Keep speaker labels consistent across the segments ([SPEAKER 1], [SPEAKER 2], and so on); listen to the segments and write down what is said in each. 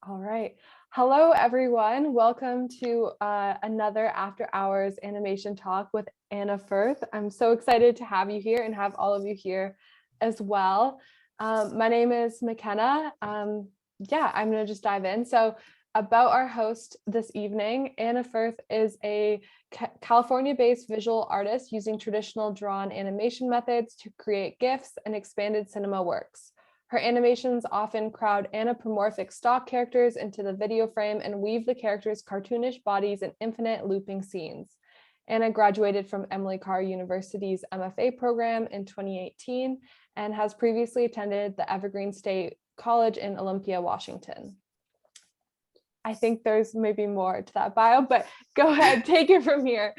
[SPEAKER 1] All right. Hello, everyone. Welcome to another After Hours animation talk with Anna Firth. I'm so excited to have you here and have all of you here as well. My name is McKenna. I'm going to just dive in. So about our host this evening, Anna Firth is a California-based visual artist using traditional drawn animation methods to create gifs and expanded cinema works. Her animations often crowd anthropomorphic stock characters into the video frame and weave the characters' cartoonish bodies in infinite looping scenes. Anna graduated from Emily Carr University's MFA program in 2018 and has previously attended the Evergreen State College in Olympia, Washington. I think there's maybe more to that bio, but go ahead, take it from here.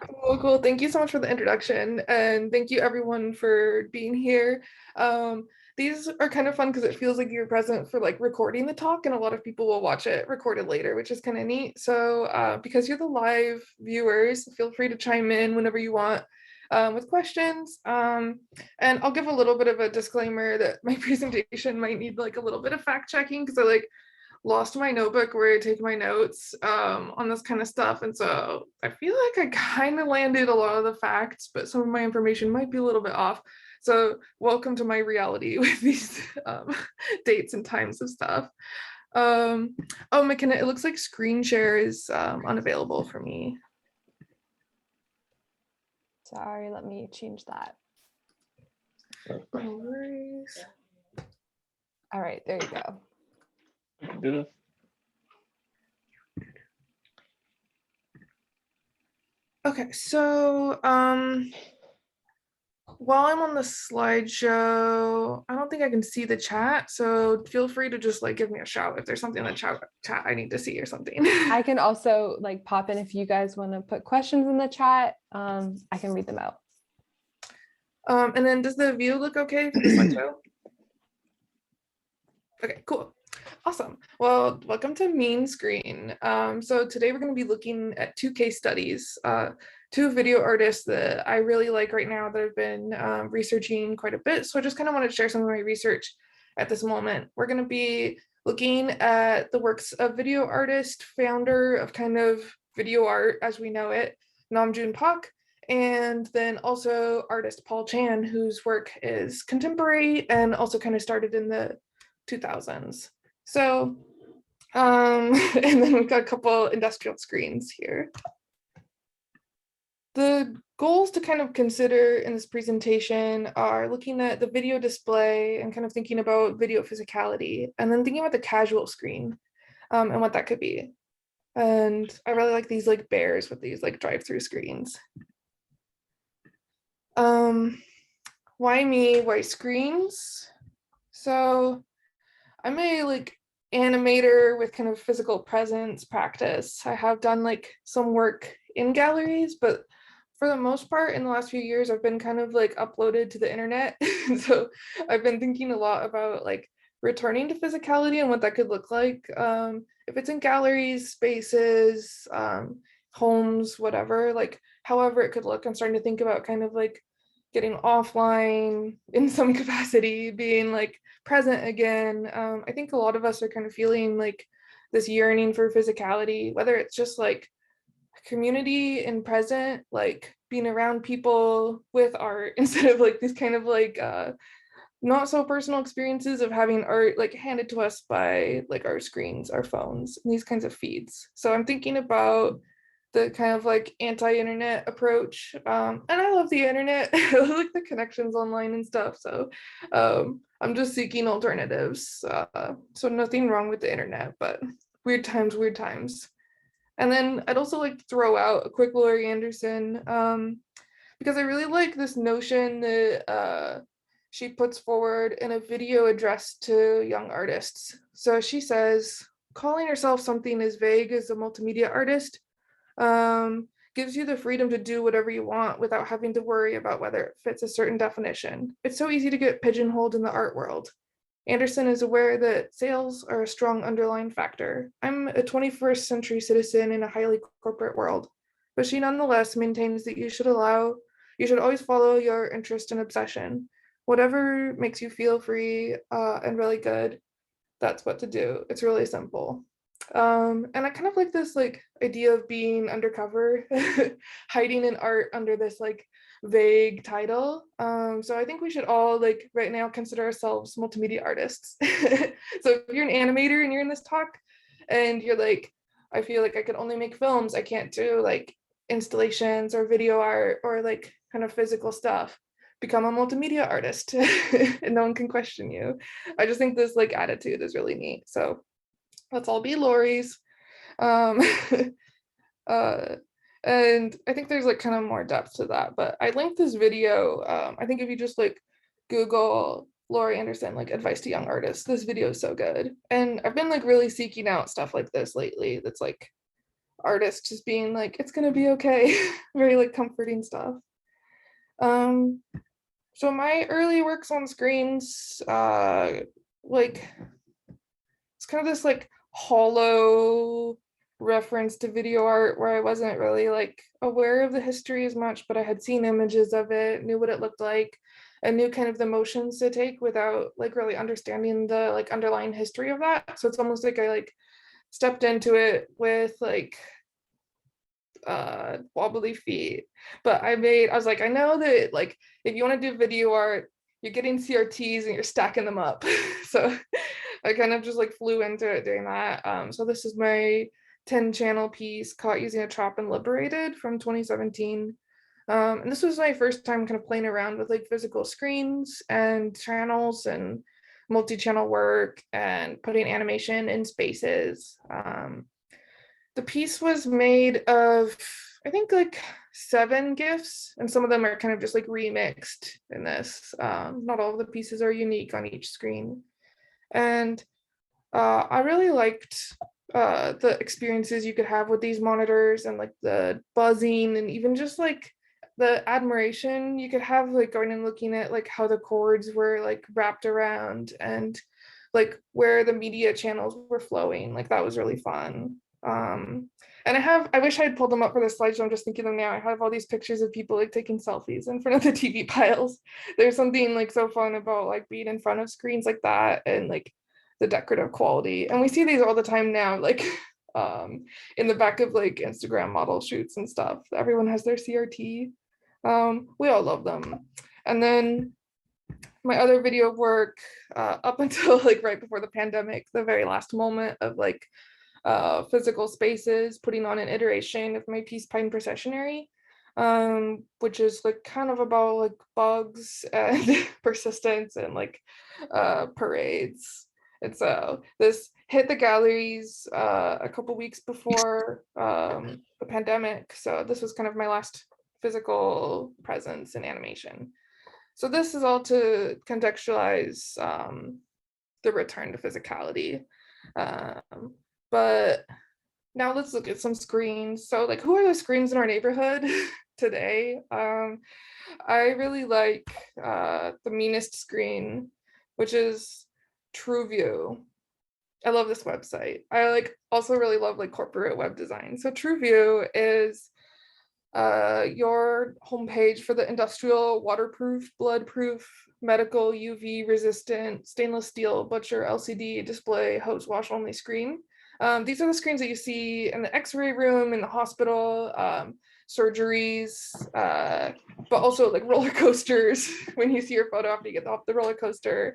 [SPEAKER 2] Cool. Thank you so much for the introduction, and thank you everyone for being here. These are kind of fun because it feels like you're present for like recording the talk, and a lot of people will watch it recorded later, which is kind of neat. So because you're the live viewers, feel free to chime in whenever you want with questions. And I'll give a little bit of a disclaimer that my presentation might need like a little bit of fact checking because I lost my notebook where I take my notes on this kind of stuff. And so I feel like I kind of landed a lot of the facts, but some of my information might be a little bit off. So welcome to my reality with these dates and times of stuff. Oh, McKenna, it looks like screen share is unavailable for me.
[SPEAKER 1] Sorry, let me change that.
[SPEAKER 2] No worries.
[SPEAKER 1] All right, there you go.
[SPEAKER 3] Do this.
[SPEAKER 2] Okay, so while I'm on the slideshow, I don't think I can see the chat, so feel free to just like give me a shout if there's something in the chat I need to see or something.
[SPEAKER 1] I can also like pop in if you guys want to put questions in the chat. I can read them out.
[SPEAKER 2] And then does the view look okay for the slideshow? Okay, cool. Awesome. Well, welcome to Mean Screen. So today we're going to be looking at two case studies, two video artists that I really like right now that I've been researching quite a bit. So I just kind of want to share some of my research at this moment. We're going to be looking at the works of video artist, founder of kind of video art as we know it, Namjoon Park, and then also artist Paul Chan, whose work is contemporary and also kind of started in the 2000s. So, and then we've got a couple industrial screens here. The goals to kind of consider in this presentation are looking at the video display and kind of thinking about video physicality, and then thinking about the casual screen and what that could be. And I really like these like bears with these like drive-through screens. Why me? Why screens? So I'm a like animator with kind of physical presence practice. I have done like some work in galleries, but for the most part in the last few years, I've been kind of like uploaded to the internet. So I've been thinking a lot about like returning to physicality and what that could look like. If it's in galleries, spaces, homes, whatever, like however it could look. I'm starting to think about kind of like getting offline in some capacity, being like present again. I think a lot of us are kind of feeling like this yearning for physicality, whether it's just like community and present, like being around people with art instead of like these kind of like not so personal experiences of having art like handed to us by like our screens, our phones, and these kinds of feeds. So I'm thinking about the kind of like anti-internet approach, and I love the internet. I like the connections online and stuff, so I'm just seeking alternatives. So nothing wrong with the internet, but weird times. And then I'd also like to throw out a quick Laurie Anderson, because I really like this notion that she puts forward in a video addressed to young artists. So she says, calling yourself something as vague as a multimedia artist gives you the freedom to do whatever you want without having to worry about whether it fits a certain definition. It's so easy to get pigeonholed in the art world. Anderson is aware that sales are a strong underlying factor. I'm a 21st century citizen in a highly corporate world, but she nonetheless maintains that you should always follow your interest and obsession, whatever makes you feel free and really good. that's what to do. It's really simple. And I kind of like this like idea of being undercover, hiding in art under this like vague title. So I think we should all like right now consider ourselves multimedia artists. So if you're an animator and you're in this talk and you're like, I feel like I could only make films, I can't do like installations or video art or like kind of physical stuff, become a multimedia artist and no one can question you. I just think this like attitude is really neat. So let's all be Lori's. Um, and I think there's like kind of more depth to that, but I linked this video. I think if you just like Google Laurie Anderson, like advice to young artists, this video is so good. And I've been like really seeking out stuff like this lately. That's like artists just being like, it's gonna be okay. Very like comforting stuff. So my early works on screens, like it's kind of this like hollow reference to video art where I wasn't really like aware of the history as much, but I had seen images of it, knew what it looked like, and knew kind of the motions to take without like really understanding the like underlying history of that. So it's almost like I like stepped into it with like wobbly feet. But I was like, I know that like if you want to do video art, you're getting CRTs and you're stacking them up. So I kind of just like flew into it doing that. So this is my 10 channel piece, Caught Using a Trap and Liberated, from 2017. And this was my first time kind of playing around with like physical screens and channels and multi-channel work and putting animation in spaces. The piece was made of, I think, like 7 gifs, and some of them are kind of just like remixed in this. Not all of the pieces are unique on each screen. And I really liked the experiences you could have with these monitors and like the buzzing and even just like the admiration you could have like going and looking at like how the cords were like wrapped around and like where the media channels were flowing. Like that was really fun. And I wish I had pulled them up for the slideshow. I'm just thinking of them now. I have all these pictures of people like taking selfies in front of the TV piles. There's something like so fun about like being in front of screens like that and like the decorative quality. And we see these all the time now, like in the back of like Instagram model shoots and stuff. Everyone has their CRT. We all love them. And then my other video work up until like right before the pandemic, the very last moment of like physical spaces, putting on an iteration of my piece Pine Processionary, which is like kind of about like bugs and persistence and like parades. And so this hit the galleries a couple weeks before the pandemic. So this was kind of my last physical presence in animation. So this is all to contextualize the return to physicality. But now let's look at some screens. So like, who are the screens in our neighborhood today? I really like the meanest screen, which is TrueView. I love this website. I like also really love like corporate web design. So TrueView is your homepage for the industrial, waterproof, bloodproof, medical, UV resistant, stainless steel, butcher, LCD display, hose wash only screen. These are the screens that you see in the x-ray room, in the hospital, surgeries, but also like roller coasters when you see your photo after you get off the roller coaster,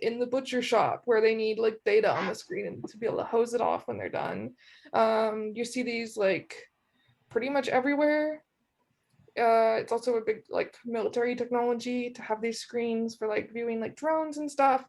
[SPEAKER 2] in the butcher shop where they need like data on the screen to be able to hose it off when they're done. You see these like pretty much everywhere. It's also a big like military technology to have these screens for like viewing like drones and stuff.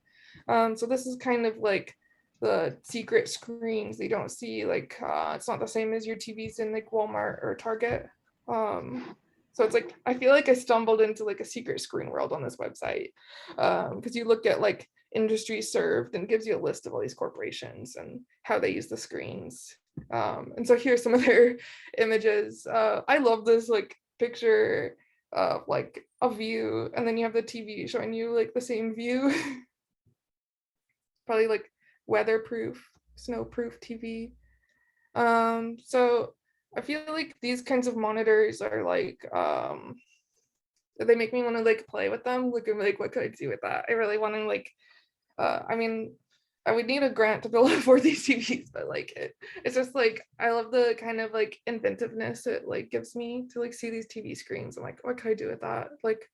[SPEAKER 2] So this is kind of like the secret screens that you don't see, like it's not the same as your TVs in like Walmart or Target. So it's like I feel like I stumbled into like a secret screen world on this website, because you look at like industry served and gives you a list of all these corporations and how they use the screens. And so here's some of their images. I love this like picture of like a view, and then you have the TV showing you like the same view. Probably like weatherproof, snowproof TV. So I feel like these kinds of monitors are like they make me want to like play with them. Like I'm like, what could I do with that? I really want to like I mean, I would need a grant to be able to afford these TVs, but like it's just like I love the kind of like inventiveness it like gives me to like see these TV screens. I'm like, what could I do with that? Like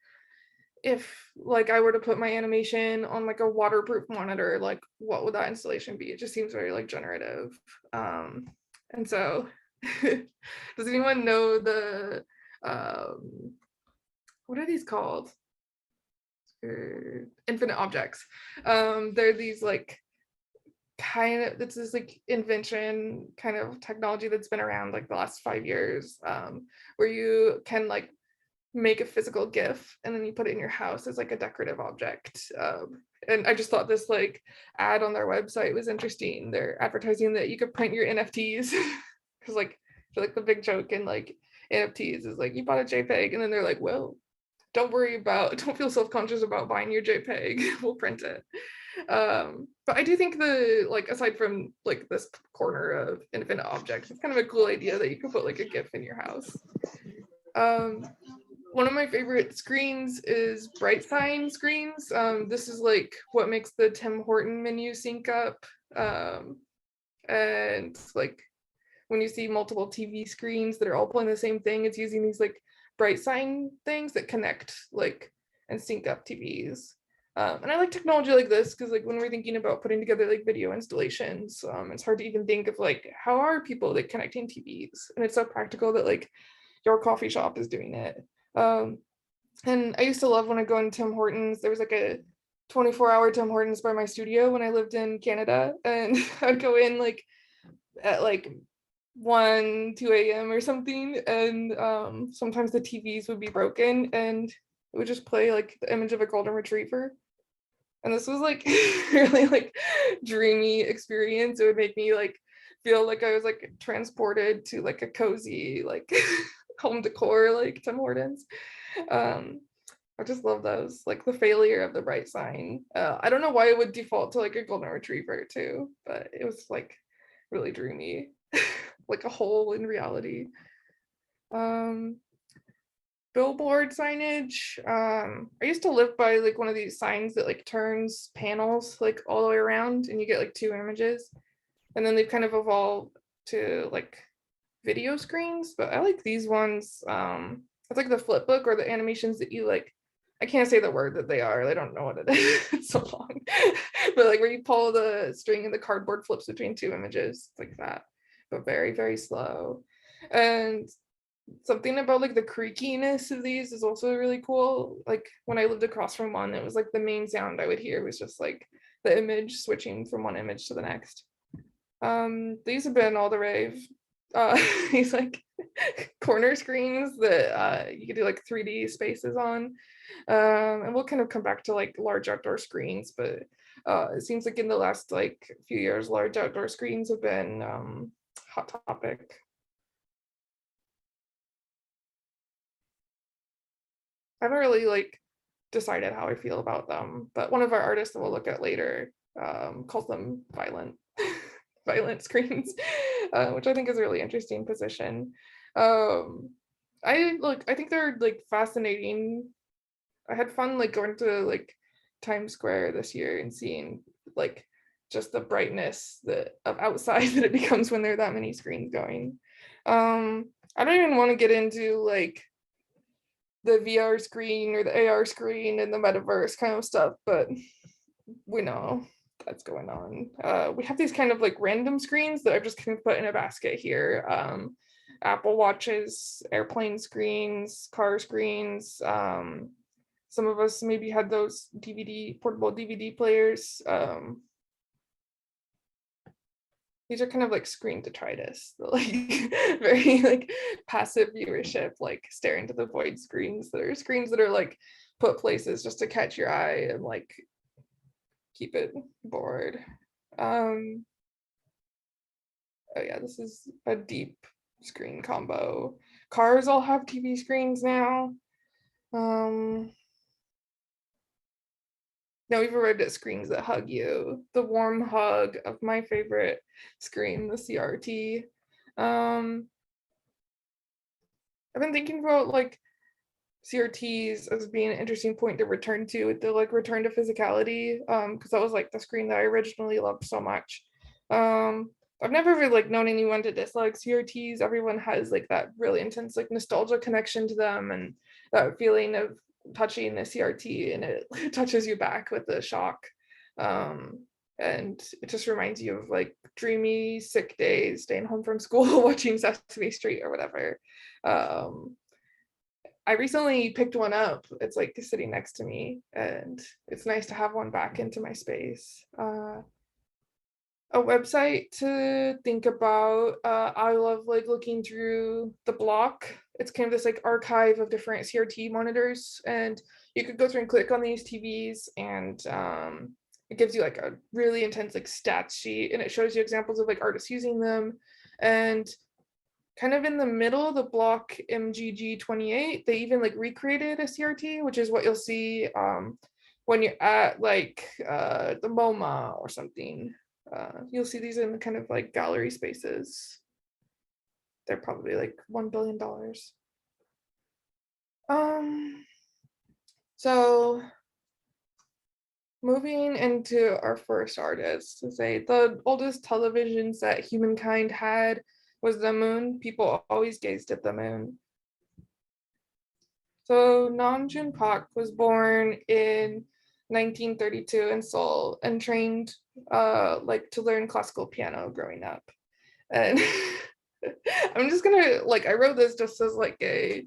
[SPEAKER 2] if like I were to put my animation on like a waterproof monitor, like what would that installation be? It just seems very like generative. And so does anyone know the what are these called? Infinite objects. They're these like kind of, it's this like invention kind of technology that's been around like the last 5 years, where you can like make a physical gif and then you put it in your house as like a decorative object. And I just thought this like ad on their website was interesting. They're advertising that you could print your NFTs because like I feel like the big joke in like NFTs is like you bought a JPEG and then they're like, well, don't feel self-conscious about buying your JPEG. We'll print it. But I do think the like aside from like this corner of infinite objects, it's kind of a cool idea that you could put like a GIF in your house. One of my favorite screens is bright sign screens. This is like what makes the Tim Horton menu sync up. And like when you see multiple TV screens that are all playing the same thing, it's using these like bright sign things that connect like and sync up TVs. And I like technology like this because like when we're thinking about putting together like video installations, it's hard to even think of like how are people like connecting TVs, and it's so practical that like your coffee shop is doing it. And I used to love when I go in Tim Hortons. There was like a 24-hour Tim Hortons by my studio when I lived in Canada, and I'd go in like at like 1, 2 a.m. or something, and sometimes the TVs would be broken and it would just play like the image of a golden retriever. And this was like really like dreamy experience. It would make me like feel like I was like transported to like a cozy like home decor like Tim Hortons. I just love those, like the failure of the bright sign. I don't know why it would default to like a golden retriever too, but it was like really dreamy, like a hole in reality. Billboard signage. I used to live by like one of these signs that like turns panels like all the way around and you get like 2 images. And then they've kind of evolved to like video screens, but I like these ones. It's like the flip book or the animations that you like, I can't say the word that they are. I don't know what it is. It's so long. But like where you pull the string and the cardboard flips between 2 images, like that, but very, very slow. And something about like the creakiness of these is also really cool. Like when I lived across from one, it was like the main sound I would hear was just like the image switching from one image to the next. These have been all the rave. These like corner screens that you could do like 3D spaces on. And we'll kind of come back to like large outdoor screens, but it seems like in the last like few years, large outdoor screens have been hot topic. I haven't really like decided how I feel about them, but one of our artists that we'll look at later calls them violent violent screens, which I think is a really interesting position. I think they're like fascinating. I had fun like going to like Times Square this year and seeing like just the brightness that of outside that it becomes when there are that many screens going. I don't even want to get into like the VR screen or the AR screen and the metaverse kind of stuff, but we know that's going on. We have these kind of like random screens that I've just kind of put in a basket here. Apple Watches, airplane screens, car screens. Some of us maybe had those portable DVD players. These are kind of like screen detritus, like very like passive viewership, like staring into the void screens. There are screens that are like put places just to catch your eye and like keep it bored. Oh yeah, this is a deep screen combo. Cars all have TV screens now. Now we've arrived at screens that hug you. The warm hug of my favorite screen, the CRT. I've been thinking about like CRTs as being an interesting point to return to, with the like return to physicality, because that was like the screen that I originally loved so much. I've never really like known anyone to dislike CRTs. Everyone has like that really intense like nostalgia connection to them, and that feeling of touching a CRT and it touches you back with the shock. And it just reminds you of like dreamy, sick days, staying home from school, watching Sesame Street or whatever. I recently picked one up. It's like sitting next to me, and it's nice to have one back into my space. A website to think about. I love like looking through the block. It's kind of this like archive of different CRT monitors, and you could go through and click on these TVs, and it gives you like a really intense like stats sheet, and it shows you examples of like artists using them. And kind of in the middle of the block MGG28, they even like recreated a CRT, which is what you'll see when you're at like the MoMA or something. You'll see these in kind of like gallery spaces. They're probably like $1 billion. So moving into our first artist, to say the oldest television set humankind had was the moon. People always gazed at the moon. So Nam June Pak was born in 1932 in Seoul and trained like to learn classical piano growing up. And I'm just gonna like, I wrote this just as like a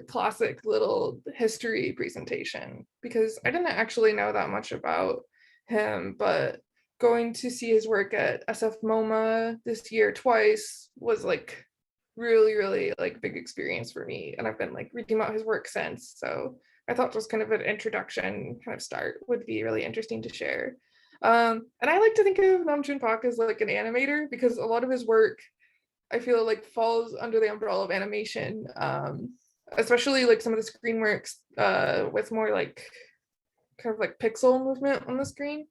[SPEAKER 2] classic little history presentation, because I didn't actually know that much about him, but going to see his work at SF MoMA this year twice was like really like big experience for me, and I've been like reading about his work since. So I thought just kind of an introduction kind of start would be really interesting to share. And I like to think of Nam June Pak as like an animator, because a lot of his work I feel like falls under the umbrella of animation, especially like some of the screen works with more like kind of like pixel movement on the screen.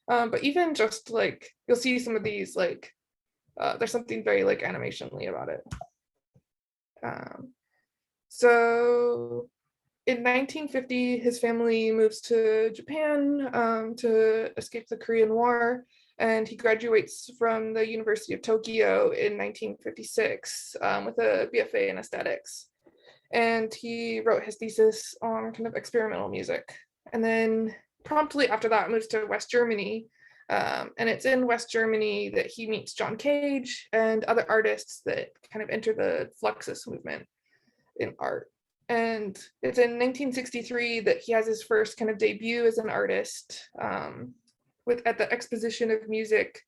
[SPEAKER 2] But even just like you'll see some of these like there's something very like animationally about it. So in 1950, his family moves to Japan to escape the Korean War, and he graduates from the University of Tokyo in 1956 with a BFA in aesthetics. And he wrote his thesis on kind of experimental music. And then promptly after that moves to West Germany. And it's in West Germany that he meets John Cage and other artists that kind of enter the Fluxus movement in art. And it's in 1963 that he has his first kind of debut as an artist at the Exposition of Music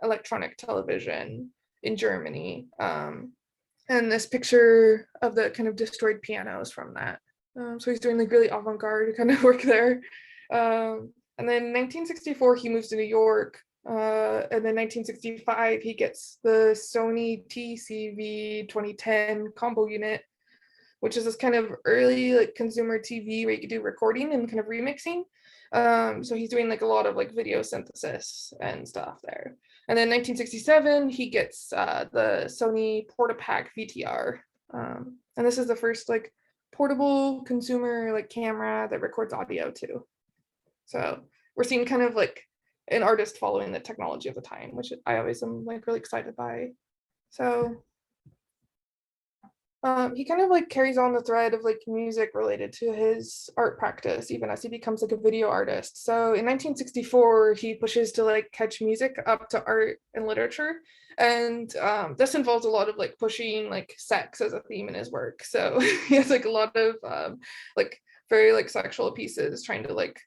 [SPEAKER 2] Electronic Television in Germany. And this picture of the kind of destroyed pianos from that. So he's doing like really avant-garde kind of work there. And then 1964, he moves to New York. And then 1965, he gets the Sony TCV 2010 combo unit, which is this kind of early like consumer TV where you could do recording and kind of remixing. So he's doing like a lot of like video synthesis and stuff there. And then 1967, he gets the Sony Portapack VTR. And this is the first like portable consumer like camera that records audio too. So we're seeing kind of like an artist following the technology of the time, which I always am like really excited by. So he kind of like carries on the thread of like music related to his art practice, even as he becomes like a video artist. So in 1964, he pushes to like catch music up to art and literature. And this involves a lot of like pushing like sex as a theme in his work. So he has like a lot of like very like sexual pieces trying to like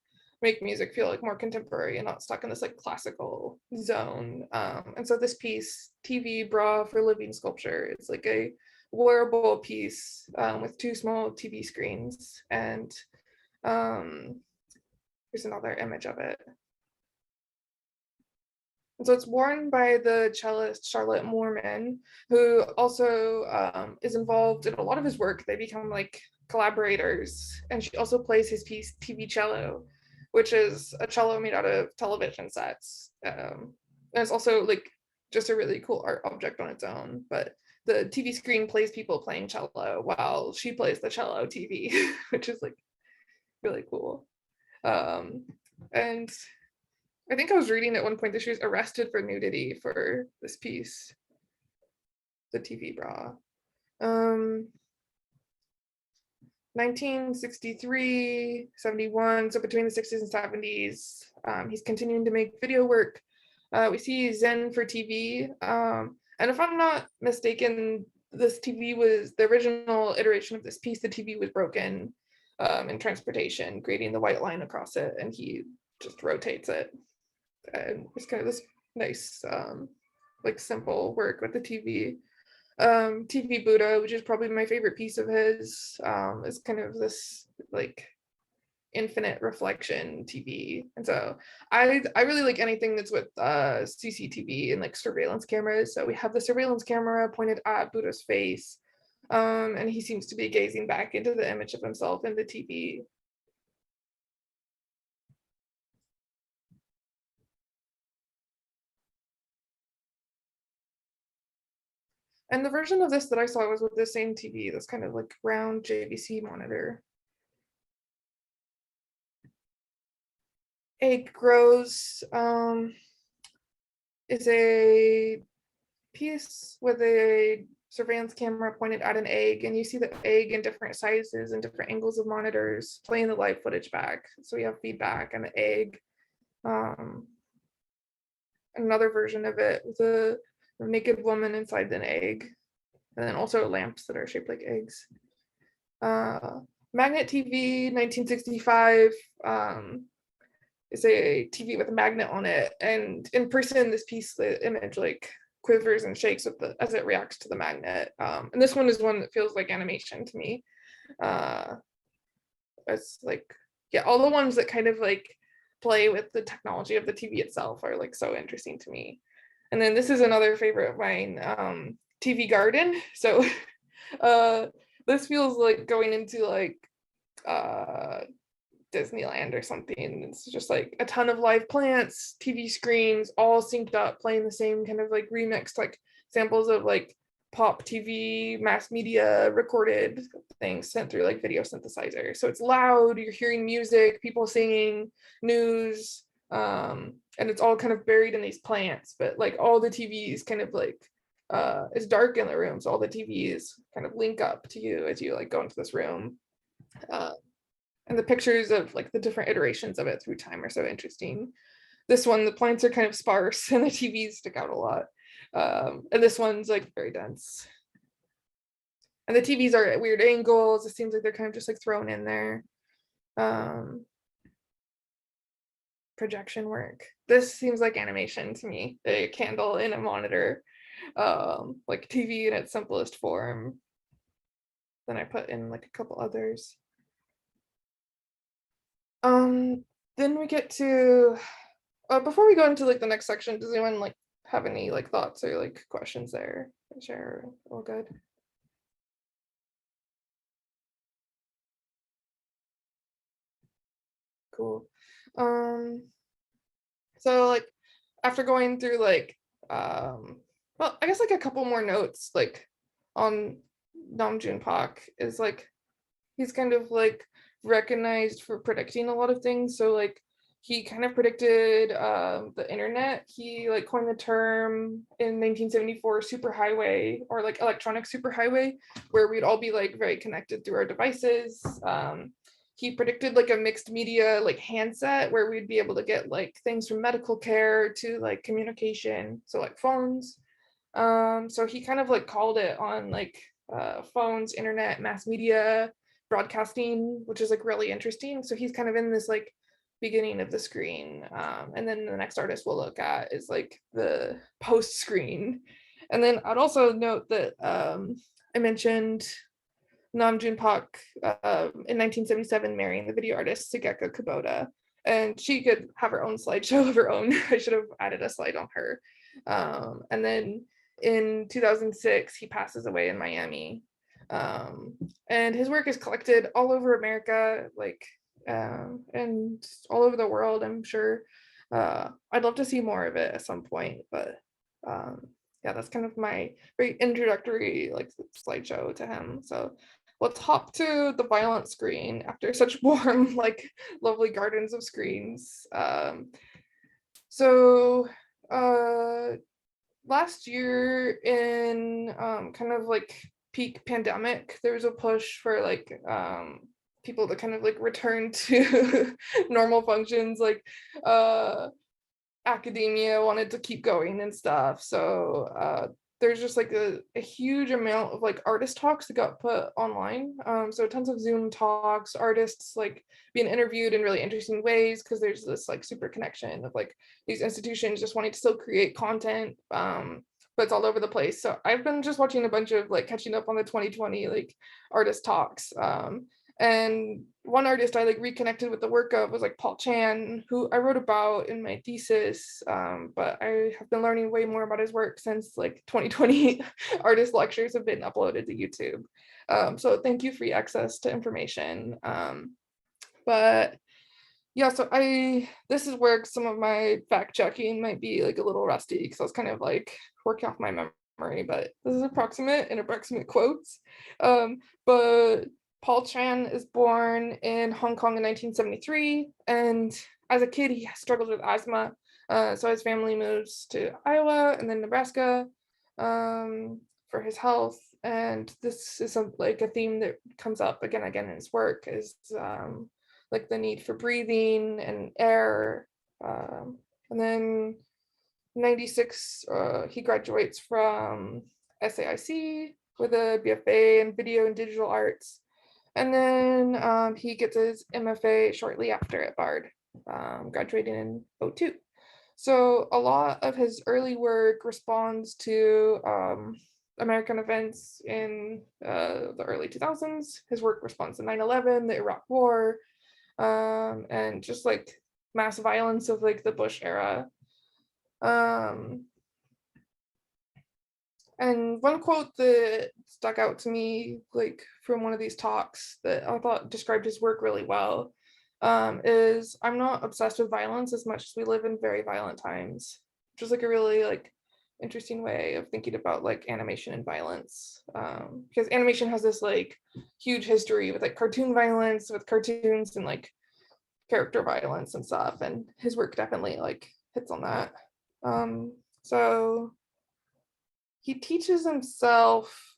[SPEAKER 2] make music feel like more contemporary and not stuck in this like classical zone. And so this piece, TV Bra for Living Sculpture, it's like a wearable piece with two small TV screens, and here's another image of it. And so it's worn by the cellist Charlotte Moorman, who also is involved in a lot of his work. They become like collaborators, and she also plays his piece TV Cello, which is a cello made out of television sets. And it's also like just a really cool art object on its own. But the TV screen plays people playing cello while she plays the cello TV, which is like really cool. And I think I was reading at one point that she was arrested for nudity for this piece, the TV bra. 1963, 71, so between the 60s and 70s, he's continuing to make video work. We see Zen for TV, and if I'm not mistaken, this TV was the original iteration of this piece. The TV was broken in transportation, creating the white line across it, and he just rotates it. And it's kind of this nice, like simple work with the TV. TV Buddha, which is probably my favorite piece of his, is kind of this like infinite reflection TV. And so I really like anything that's with CCTV and like surveillance cameras. So we have the surveillance camera pointed at Buddha's face, and he seems to be gazing back into the image of himself in the TV. And the version of this that I saw was with the same TV, this kind of like round JVC monitor. Egg Grows is a piece with a surveillance camera pointed at an egg, and you see the egg in different sizes and different angles of monitors playing the live footage back. So we have feedback and the egg. Another version of it with a naked woman inside an egg, and then also lamps that are shaped like eggs. Magnet TV, 1965, is a TV with a magnet on it, and in person, this piece, the image like quivers and shakes with as it reacts to the magnet. And this one is one that feels like animation to me. It's like, yeah, all the ones that kind of like play with the technology of the TV itself are like so interesting to me. And then this is another favorite of mine, TV Garden. So this feels like going into like Disneyland or something. It's just like a ton of live plants, TV screens, all synced up, playing the same kind of like remixed like samples of like pop TV, mass media recorded things sent through like video synthesizer. So it's loud, you're hearing music, people singing, news, and it's all kind of buried in these plants, but like all the TVs kind of like it's dark in the room, so all the TVs kind of link up to you as you like go into this room. And the pictures of like the different iterations of it through time are so interesting. This one, the plants are kind of sparse and the TVs stick out a lot. And this one's like very dense. And the TVs are at weird angles. It seems like they're kind of just like thrown in there. Projection work. This seems like animation to me. A candle in a monitor, like TV in its simplest form. Then I put in like a couple others. Then we get to, before we go into like the next section, does anyone like have any like thoughts or like questions there? Share, all good. Cool. So like after going through like, well, I guess like a couple more notes like on Nam June Pak is like, he's kind of like recognized for predicting a lot of things. So like he kind of predicted the internet. He like coined the term in 1974 superhighway, or like electronic superhighway, where we'd all be like very connected through our devices. He predicted like a mixed media like handset where we'd be able to get like things from medical care to like communication, so like phones. So he kind of like called it on like phones, internet, mass media, broadcasting, which is like really interesting. So he's kind of in this like beginning of the screen, and then the next artist we'll look at is like the post screen. And then I'd also note that I mentioned Nam June Pak in 1977 marrying the video artist Sugeko Kubota, and she could have her own slideshow of her own. I should have added a slide on her. And then in 2006 he passes away in Miami. And his work is collected all over America, like and all over the world, I'm sure. I'd love to see more of it at some point, but yeah, that's kind of my very introductory like slideshow to him. So let's hop to the violent screen after such warm, like lovely gardens of screens. So last year in kind of like peak pandemic, there was a push for like people to kind of like return to normal functions, like academia wanted to keep going and stuff. So there's just like a huge amount of like artist talks that got put online. So tons of Zoom talks, artists like being interviewed in really interesting ways because there's this like super connection of like these institutions just wanting to still create content. But it's all over the place. So I've been just watching a bunch of like catching up on the 2020 like artist talks. And one artist I like reconnected with the work of was like Paul Chan, who I wrote about in my thesis, but I have been learning way more about his work since like 2020 artist lectures have been uploaded to YouTube. So thank you, free access to information. But yeah, so this is where some of my fact checking might be like a little rusty because I was kind of like working off my memory, but this is approximate quotes. But Paul Chan is born in Hong Kong in 1973, and as a kid, he struggled with asthma. So his family moves to Iowa and then Nebraska for his health. And this is like a theme that comes up again and again in his work is like the need for breathing and air. And then 96, he graduates from SAIC with a BFA in video and digital arts. And then he gets his MFA shortly after at Bard, graduating in 2002. So a lot of his early work responds to American events in the early 2000s. His work responds to 9/11, the Iraq War, and just like mass violence of like the Bush era. And one quote that stuck out to me, like from one of these talks that I thought described his work really well, is "I'm not obsessed with violence as much as we live in very violent times," which is like a really like interesting way of thinking about like animation and violence, because animation has this like huge history with like cartoon violence, with cartoons and like character violence and stuff, and his work definitely like hits on that. So he teaches himself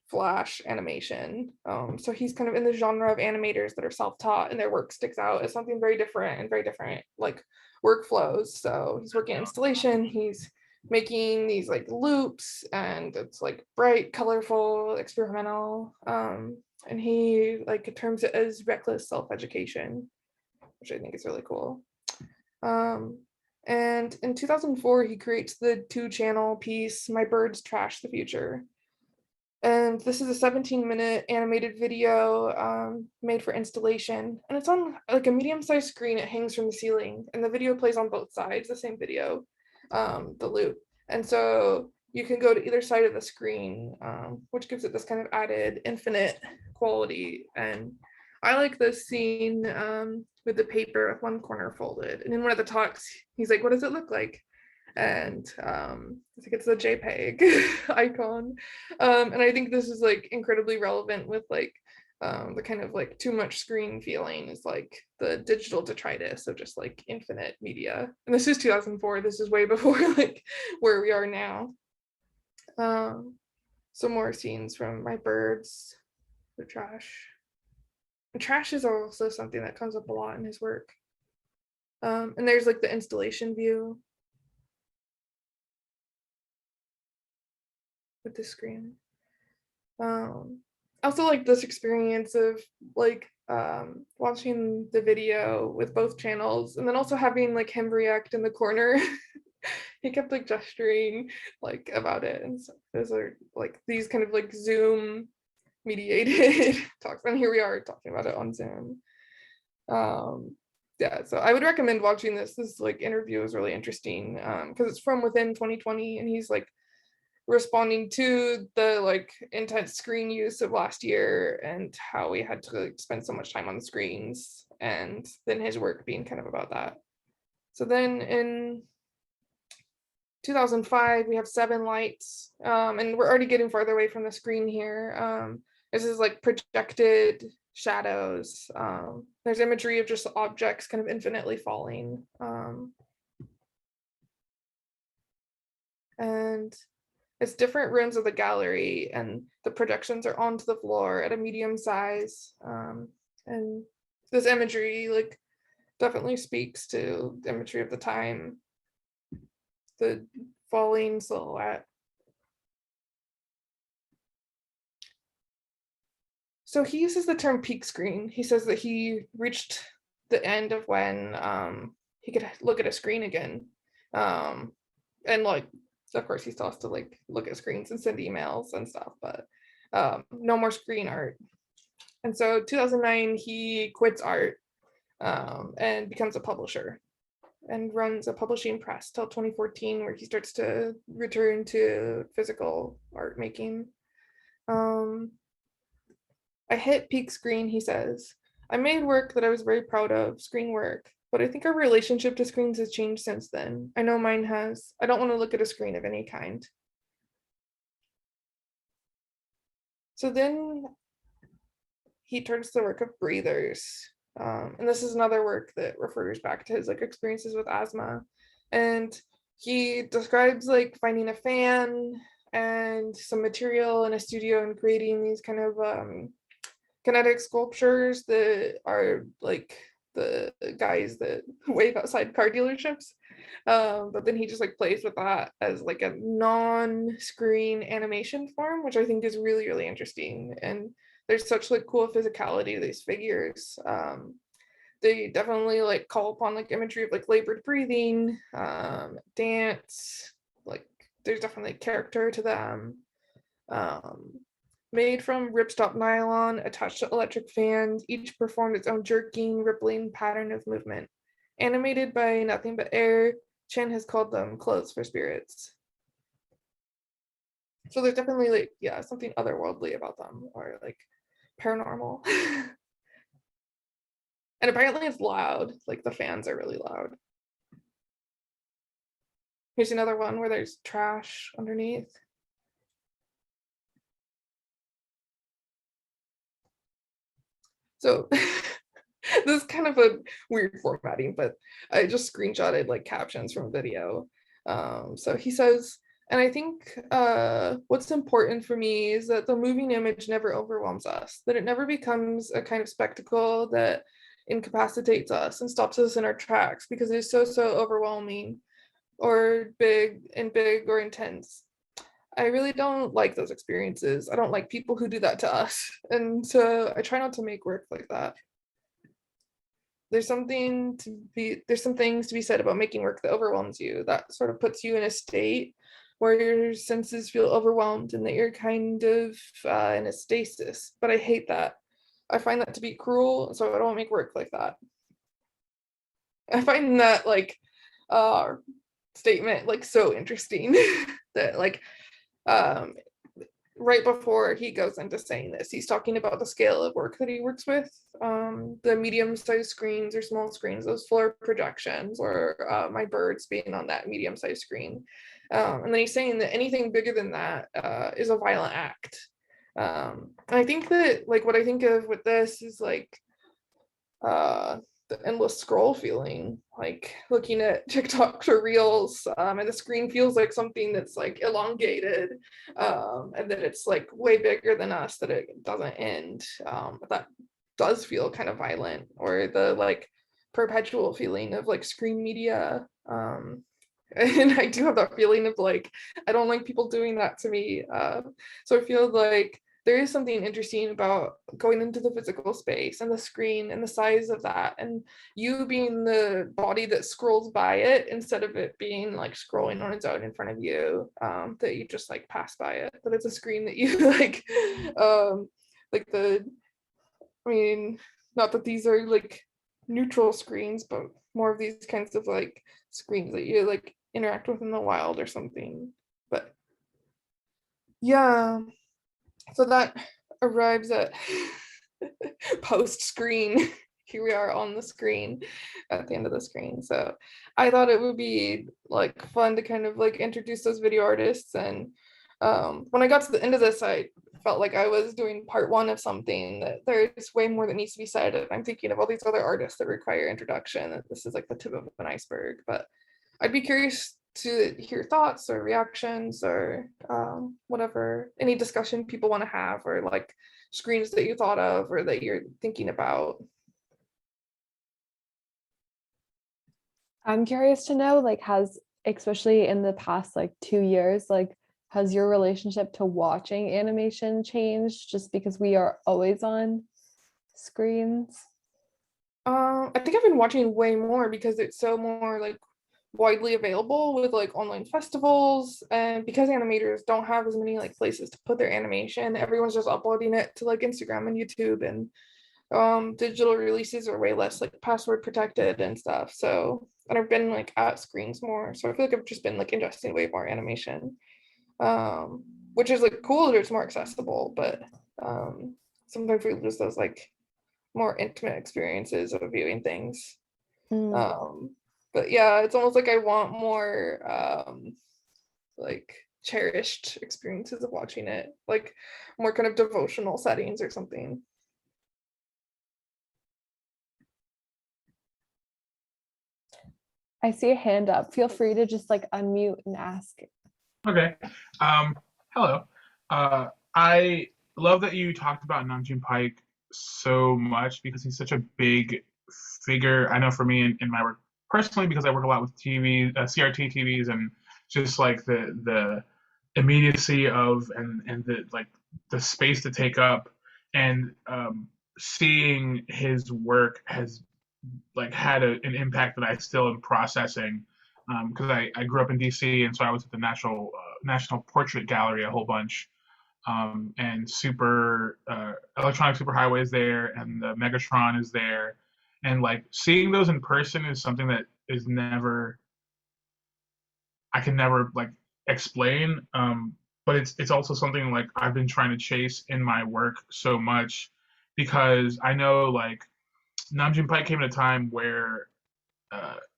[SPEAKER 2] flash animation. So he's kind of in the genre of animators that are self-taught and their work sticks out as something very different and very different like workflows. So he's working on installation, he's making these like loops and it's like bright, colorful, experimental. And he like terms it as reckless self-education, which I think is really cool. And in 2004, he creates the 2-channel piece, My Birds Trash the Future. And this is a 17-minute animated video made for installation. And it's on like a medium-sized screen. It hangs from the ceiling. And the video plays on both sides, the same video, the loop. And so you can go to either side of the screen, which gives it this kind of added infinite quality. And I like this scene with the paper with one corner folded. And in one of the talks, he's like, "What does it look like?" And I think it's the JPEG icon. And I think this is like incredibly relevant with like the kind of like too much screen feeling is like the digital detritus of just like infinite media. And this is 2004. This is way before like where we are now. Some more scenes from My Birds, the trash. And trash is also something that comes up a lot in his work. And there's like the installation view with the screen. Also like this experience of like watching the video with both channels and then also having like him react in the corner. He kept like gesturing like about it, and so those are like these kind of like Zoom mediated talks, and here we are talking about it on Zoom. Yeah, so I would recommend watching this like interview is really interesting because it's from within 2020 and he's like responding to the like intense screen use of last year and how we had to like, spend so much time on the screens, and then his work being kind of about that. So then in 2005, we have 7 lights, and we're already getting farther away from the screen here. This is like projected shadows. There's imagery of just objects kind of infinitely falling. And it's different rooms of the gallery, and the projections are onto the floor at a medium size. And this imagery like definitely speaks to the imagery of the time, the falling silhouette. So he uses the term peak screen. He says that he reached the end of when he could look at a screen again. And like, of course, he still has to like look at screens and send emails and stuff, but no more screen art. And so 2009, he quits art and becomes a publisher and runs a publishing press till 2014, where he starts to return to physical art making. I hit peak screen, he says. I made work that I was very proud of, screen work, but I think our relationship to screens has changed since then. I know mine has. I don't want to look at a screen of any kind. So then he turns to the work of breathers. And this is another work that refers back to his like experiences with asthma. And he describes like finding a fan and some material in a studio and creating these kind of kinetic sculptures that are like the guys that wave outside car dealerships. But then he just like plays with that as like a non-screen animation form, which I think is really, really interesting. And there's such like cool physicality to these figures. They definitely like call upon like imagery of like labored breathing, dance, like there's definitely character to them. Made from ripstop nylon attached to electric fans, each performed its own jerking, rippling pattern of movement. Animated by nothing but air, Chen has called them clothes for spirits. So there's definitely like, yeah, something otherworldly about them, or like paranormal. And apparently it's loud, like the fans are really loud. Here's another one where there's trash underneath. So this is kind of a weird formatting, but I just screenshotted like captions from a video. So he says, and I think what's important for me is that the moving image never overwhelms us, that it never becomes a kind of spectacle that incapacitates us and stops us in our tracks because it's so overwhelming or big or intense. I really don't like those experiences. I don't like people who do that to us. And so I try not to make work like that. There's some things to be said about making work that overwhelms you, that sort of puts you in a state where your senses feel overwhelmed and that you're kind of in a stasis. But I hate that. I find that to be cruel, so I don't make work like that. I find that like statement like so interesting that like right before he goes into saying this, he's talking about the scale of work that he works with, the medium-sized screens or small screens, those floor projections, or my birds being on that medium-sized screen. And then he's saying that anything bigger than that is a violent act. I think that like what I think of with this is like the endless scroll feeling, like looking at TikToks or Reels, and the screen feels like something that's like elongated, and that it's like way bigger than us, that it doesn't end. But that does feel kind of violent, or the like perpetual feeling of like screen media. And I do have that feeling of like, I don't like people doing that to me. So I feel like there is something interesting about going into the physical space and the screen and the size of that, and you being the body that scrolls by it instead of it being like scrolling on its own in front of you, that you just like pass by it, but it's a screen that you like the, I mean, not that these are like neutral screens, but more of these kinds of like screens that you like interact with in the wild or something. But yeah, so that arrives at post screen. here we are on the screen at the end of the screen. So I thought it would be like fun to kind of like introduce those video artists. And when I got to the end of this, I felt like I was doing part one of something, that there's way more that needs to be said. And I'm thinking of all these other artists that require introduction, that this is like the tip of an iceberg. But I'd be curious to hear thoughts or reactions or whatever, any discussion people want to have, or like screens that you thought of or that you're thinking about.
[SPEAKER 1] I'm curious to know, like, especially in the past like 2 years, like, has your relationship to watching animation changed just because we are always on screens?
[SPEAKER 2] I think I've been watching way more because it's so more like widely available with like online festivals, and because animators don't have as many like places to put their animation, everyone's just uploading it to like Instagram and YouTube, and digital releases are way less like password protected and stuff. So, and I've been like at screens more, so I feel like I've just been like ingesting way more animation, which is like cool that it's more accessible, but sometimes we lose those like more intimate experiences of viewing things. But yeah, it's almost like I want more like cherished experiences of watching it, like more kind of devotional settings or something.
[SPEAKER 1] I see a hand up. Feel free to just like unmute and ask.
[SPEAKER 4] Okay. Hello. I love that you talked about Namjoon Pike so much because he's such a big figure. I know for me in my work personally, because I work a lot with TV, CRT TVs, and just like the immediacy of and the like the space to take up, and seeing his work has like had an impact that I still am processing, because I grew up in DC, and so I was at the National Portrait Gallery a whole bunch, and super electronic superhighway is there, and the Megatron is there, and like seeing those in person is something that is never, I can never like explain, but it's also something like I've been trying to chase in my work so much, because I know like Namjoon Pike came at a time where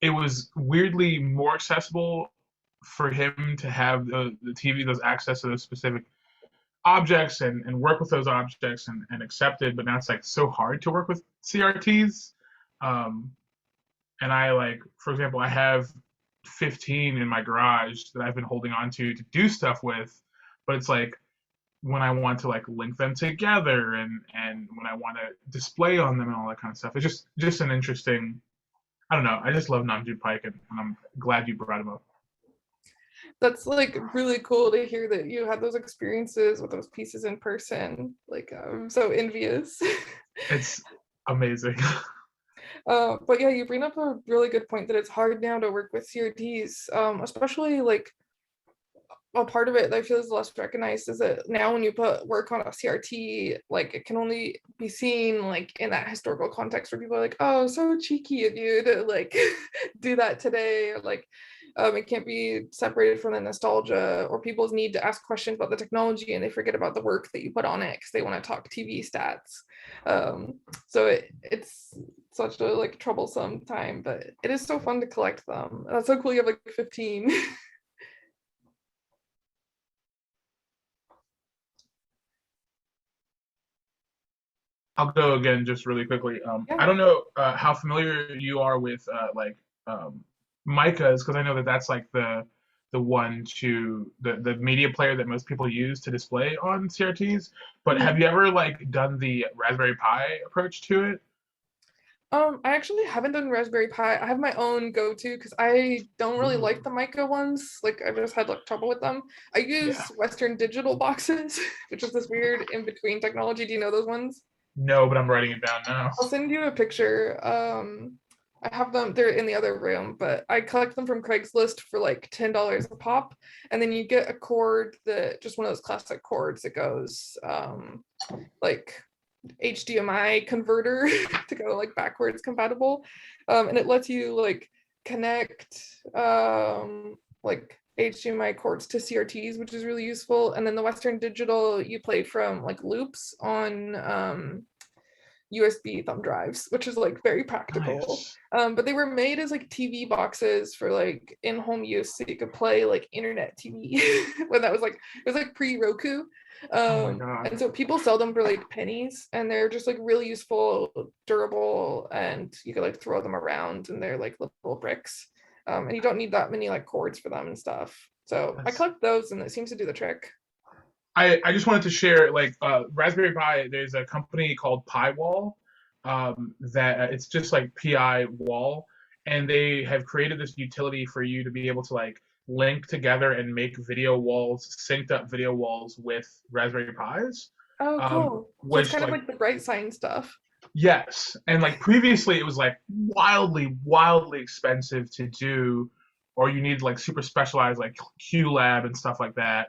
[SPEAKER 4] it was weirdly more accessible for him to have the TV, those access to those specific objects, and work with those objects, and accept it. But now it's like so hard to work with CRTs. Um, and I like, for example, I have 15 in my garage that I've been holding on to do stuff with, but it's like when I want to like link them together, and when I want to display on them and all that kind of stuff. It's just an interesting, I don't know. I just love Namjoon Pike, and I'm glad you brought him up.
[SPEAKER 2] That's like really cool to hear that you had those experiences with those pieces in person. Like I'm so envious.
[SPEAKER 4] It's amazing.
[SPEAKER 2] But yeah, you bring up a really good point that it's hard now to work with CRTs, especially like a part of it that I feel is less recognized is that now when you put work on a CRT, like it can only be seen like in that historical context where people are like, oh, so cheeky of you to like do that today. Or, like it can't be separated from the nostalgia or people's need to ask questions about the technology, and they forget about the work that you put on it because they want to talk TV stats. So it's such a like troublesome time, but it is so fun to collect them. That's so cool you have like 15.
[SPEAKER 4] I'll go again just really quickly.
[SPEAKER 2] Yeah.
[SPEAKER 4] I don't know how familiar you are with micas, because I know that that's like the one to the media player that most people use to display on CRTs. But have you ever like done the Raspberry Pi approach to it?
[SPEAKER 2] I actually haven't done Raspberry Pi. I have my own go-to because I don't really like the Mica ones. Like I just had like trouble with them. I use Western Digital boxes, which is this weird in-between technology. Do you know those ones?
[SPEAKER 4] No, but I'm writing it down now.
[SPEAKER 2] I'll send you a picture. I have them, they're in the other room, but I collect them from Craigslist for like $10 a pop. And then you get a cord that just one of those classic cords that goes like HDMI converter to go like backwards compatible. And it lets you like connect like HDMI cords to CRTs, which is really useful. And then the Western Digital, you play from like loops on USB thumb drives, which is like very practical.
[SPEAKER 4] Nice.
[SPEAKER 2] But they were made as like TV boxes for like in-home use, so you could play like internet TV when that was like, it was like pre-Roku.
[SPEAKER 4] Oh my God.
[SPEAKER 2] And so people sell them for like pennies, and they're just like really useful, durable, and you could like throw them around, and they're like little bricks. And you don't need that many like cords for them and stuff. So I collect those, and it seems to do the trick.
[SPEAKER 4] I just wanted to share, like, Raspberry Pi, there's a company called PiWall, that it's just like PI wall, and they have created this utility for you to be able to like link together and make video walls, synced up video walls with Raspberry Pis.
[SPEAKER 2] Oh, cool. So it's
[SPEAKER 4] Which,
[SPEAKER 2] kind of
[SPEAKER 4] like,
[SPEAKER 2] like the bright sign stuff.
[SPEAKER 4] yes, and like previously it was like wildly expensive to do, or you need like super specialized like QLab and stuff like that.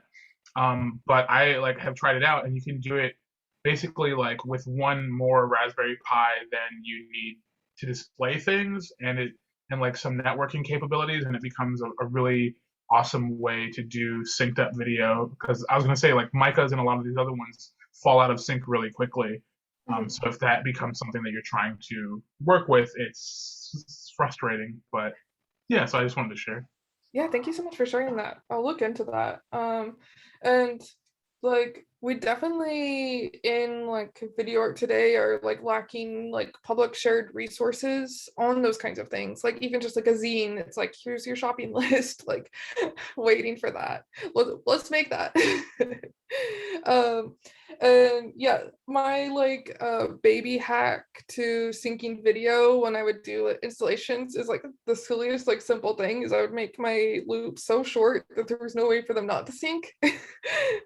[SPEAKER 4] But I like have tried it out, and you can do it basically like with one more Raspberry Pi than you need to display things, and like some networking capabilities, and it becomes a really awesome way to do synced up video. Because I was gonna say, like, Micah's and a lot of these other ones fall out of sync really quickly. So if that becomes something that you're trying to work with, it's frustrating. But yeah, so I just wanted to share.
[SPEAKER 2] Yeah, thank you so much for sharing that. I'll look into that. And like we definitely in like video art today are like lacking like public shared resources on those kinds of things. Like even just like a zine, it's like here's your shopping list, like waiting for that. Let's make that. And yeah, my like baby hack to syncing video when I would do installations is like the silliest like simple thing is I would make my loop so short that there was no way for them not to sync.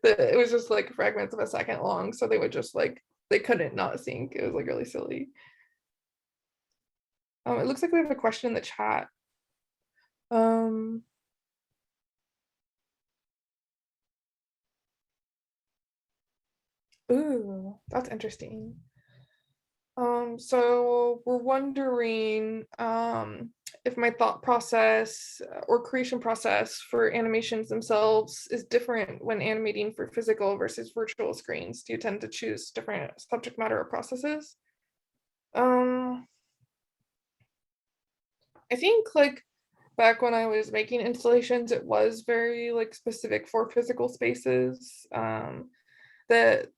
[SPEAKER 2] That it was just like fragments of a second long, so they would just like they couldn't not sync. It was like really silly. It looks like we have a question in the chat. Ooh, that's interesting. So we're wondering if my thought process or creation process for animations themselves is different when animating for physical versus virtual screens. Do you tend to choose different subject matter or processes? I think like back when I was making installations, it was very like specific for physical spaces. That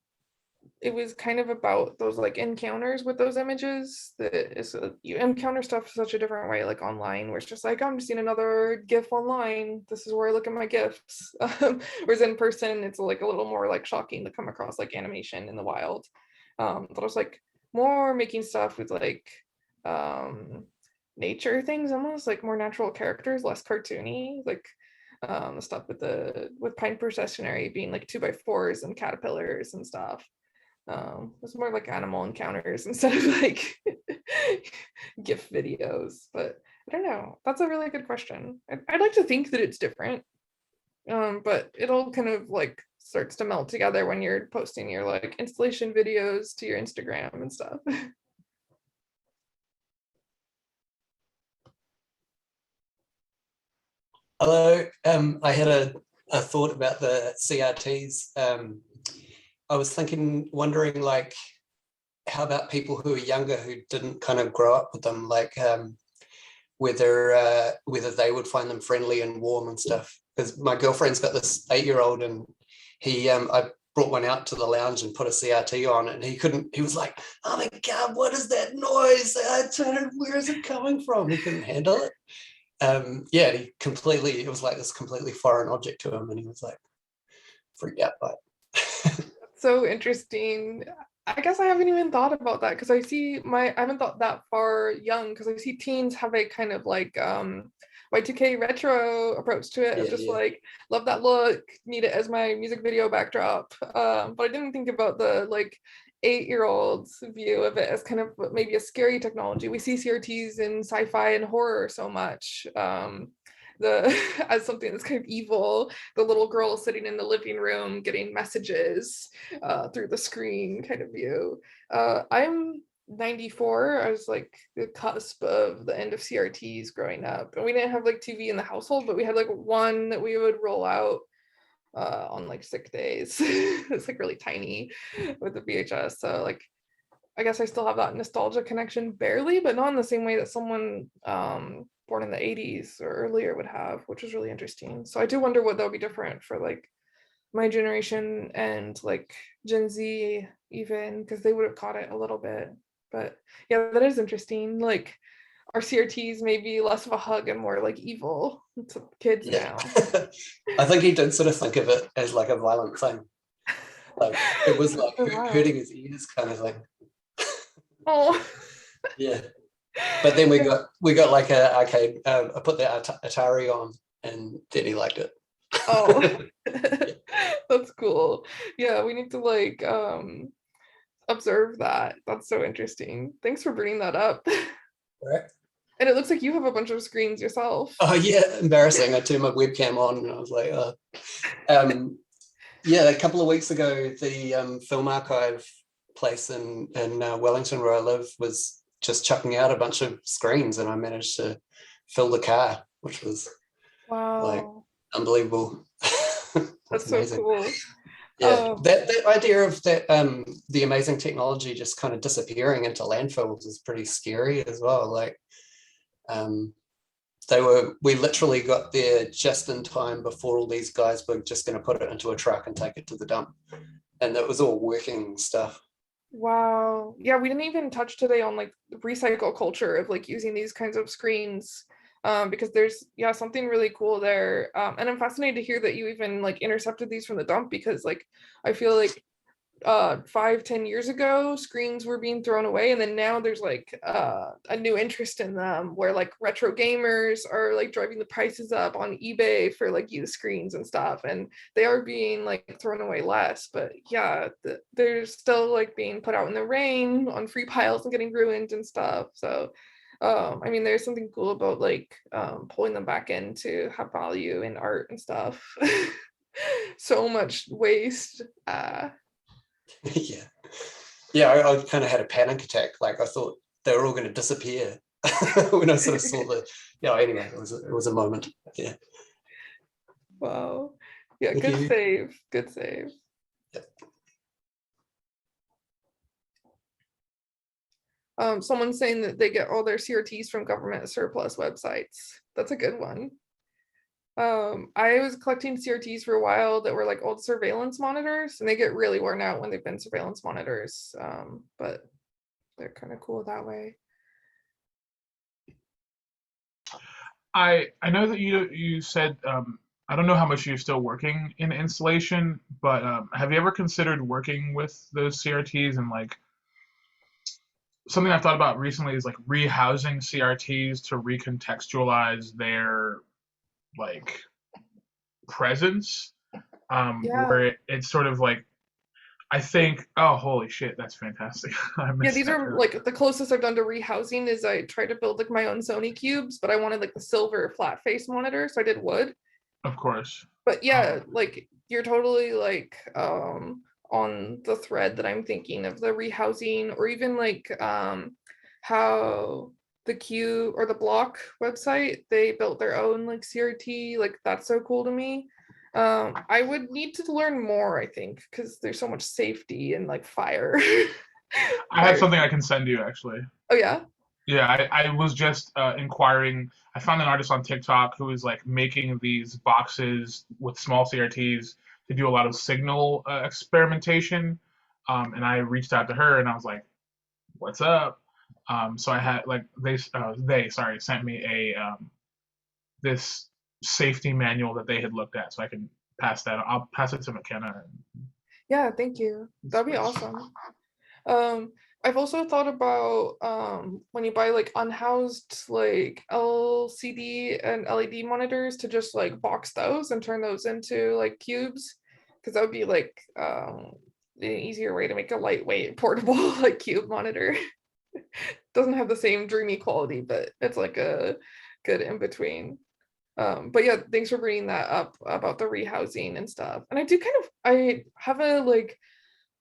[SPEAKER 2] it was kind of about those like encounters with those images that is you encounter stuff such a different way like online where it's just like I'm seeing another gif online, this is where I look at my gifs. Whereas in person it's like a little more like shocking to come across like animation in the wild. But I was like more making stuff with like nature things, almost like more natural characters, less cartoony, like the stuff with pine processionary being like 2x4s and caterpillars and stuff. It's more like animal encounters instead of like GIF videos. But I don't know. That's a really good question. I'd like to think that it's different, but it all kind of like starts to melt together when you're posting your like installation videos to your Instagram and stuff.
[SPEAKER 5] Hello. I had a thought about the CRTs. I was wondering, like, how about people who are younger who didn't kind of grow up with them, like whether they would find them friendly and warm and stuff. Because my girlfriend's got this 8-year-old, and I brought one out to the lounge and put a CRT on, and he was like, oh my God, what is that noise? Where is it coming from? He couldn't handle it. It was like this completely foreign object to him, and he was like freaked out by it.
[SPEAKER 2] So interesting. I guess I haven't even thought about that because I haven't thought that far young because I see teens have a kind of like Y2K retro approach to it. Like love that look, need it as my music video backdrop. But I didn't think about the like 8-year-old's view of it as kind of maybe a scary technology. We see CRTs in sci-fi and horror so much. As something that's kind of evil, the little girl sitting in the living room getting messages through the screen kind of view. I'm 94. I was like the cusp of the end of CRTs growing up, and we didn't have like TV in the household, but we had like one that we would roll out on like sick days. It's like really tiny with the VHS. So like I guess I still have that nostalgia connection barely, but not in the same way that someone born in the 80s or earlier would have, which is really interesting. So I do wonder what that would be different for like my generation and like Gen Z even, because they would have caught it a little bit. But yeah, that is interesting. Like our CRTs may be less of a hug and more like evil to kids
[SPEAKER 5] Yeah.
[SPEAKER 2] now.
[SPEAKER 5] I think he did sort of think of it as like a violent thing. Like it was like
[SPEAKER 2] Oh, wow.
[SPEAKER 5] hurting his ears kind of thing.
[SPEAKER 2] Oh.
[SPEAKER 5] Yeah. But then we got like a arcade. I put the Atari on, and then he liked it.
[SPEAKER 2] Oh. That's cool. Yeah, we need to like observe that. That's so interesting. Thanks for bringing that up.
[SPEAKER 5] Right.
[SPEAKER 2] And it looks like you have a bunch of screens yourself.
[SPEAKER 5] Oh yeah, embarrassing. I turned my webcam on, and I was like, yeah. A couple of weeks ago, the film archive place in Wellington, where I live, was just chucking out a bunch of screens, and I managed to fill the car, which was like
[SPEAKER 2] Wow.
[SPEAKER 5] unbelievable.
[SPEAKER 2] That's so
[SPEAKER 5] amazing.
[SPEAKER 2] cool.
[SPEAKER 5] Yeah, that idea of that the amazing technology just kind of disappearing into landfills is pretty scary as well. Like we literally got there just in time before all these guys were just going to put it into a truck and take it to the dump, and it was all working stuff.
[SPEAKER 2] Wow. Yeah, we didn't even touch today on like the recycle culture of like using these kinds of screens. Because there's something really cool there. And I'm fascinated to hear that you even like intercepted these from the dump, because like I feel like 5-10 years ago screens were being thrown away, and then now there's like a new interest in them where like retro gamers are like driving the prices up on eBay for like used screens and stuff, and they are being like thrown away less. But yeah, they're still like being put out in the rain on free piles and getting ruined and stuff. So I mean, there's something cool about like pulling them back in to have value in art and stuff. So much waste.
[SPEAKER 5] Yeah, I kind of had a panic attack. Like I thought they were all going to disappear when I sort of saw the. Yeah, anyway, it was a moment. Yeah.
[SPEAKER 2] Wow. Yeah,
[SPEAKER 5] Thank
[SPEAKER 2] good
[SPEAKER 5] you.
[SPEAKER 2] save. Good save.
[SPEAKER 5] Yep.
[SPEAKER 2] Someone's saying that they get all their CRTs from government surplus websites. That's a good one. I was collecting CRTs for a while that were like old surveillance monitors, and they get really worn out when they've been surveillance monitors. But they're kind of cool that way.
[SPEAKER 4] I know that you said I don't know how much you're still working in installation, but have you ever considered working with those CRTs? And like something I've thought about recently is like rehousing CRTs to recontextualize their like presence, where it's sort of like I think, oh holy shit, that's fantastic.
[SPEAKER 2] These are like the closest I've done to rehousing is I tried to build like my own Sony cubes, but I wanted like the silver flat face monitor, so I did wood.
[SPEAKER 4] Of course.
[SPEAKER 2] But yeah, like you're totally like on the thread that I'm thinking of the rehousing, or even like how the Q or the Block website, they built their own like CRT. Like that's so cool to me. I would need to learn more, I think, because there's so much safety and like fire.
[SPEAKER 4] I have something I can send you actually.
[SPEAKER 2] Oh yeah.
[SPEAKER 4] Yeah, I was just inquiring. I found an artist on TikTok who is like making these boxes with small CRTs to do a lot of signal experimentation. And I reached out to her and I was like, "What's up?" So I had like they sent me a this safety manual that they had looked at, so I can pass that. I'll pass it to McKenna.
[SPEAKER 2] Yeah, thank you. That'd be awesome. I've also thought about when you buy like unhoused like LCD and LED monitors to just like box those and turn those into like cubes, because that would be like an easier way to make a lightweight portable like cube monitor. Doesn't have the same dreamy quality, but it's like a good in between. But yeah, thanks for bringing that up about the rehousing and stuff. And I have a like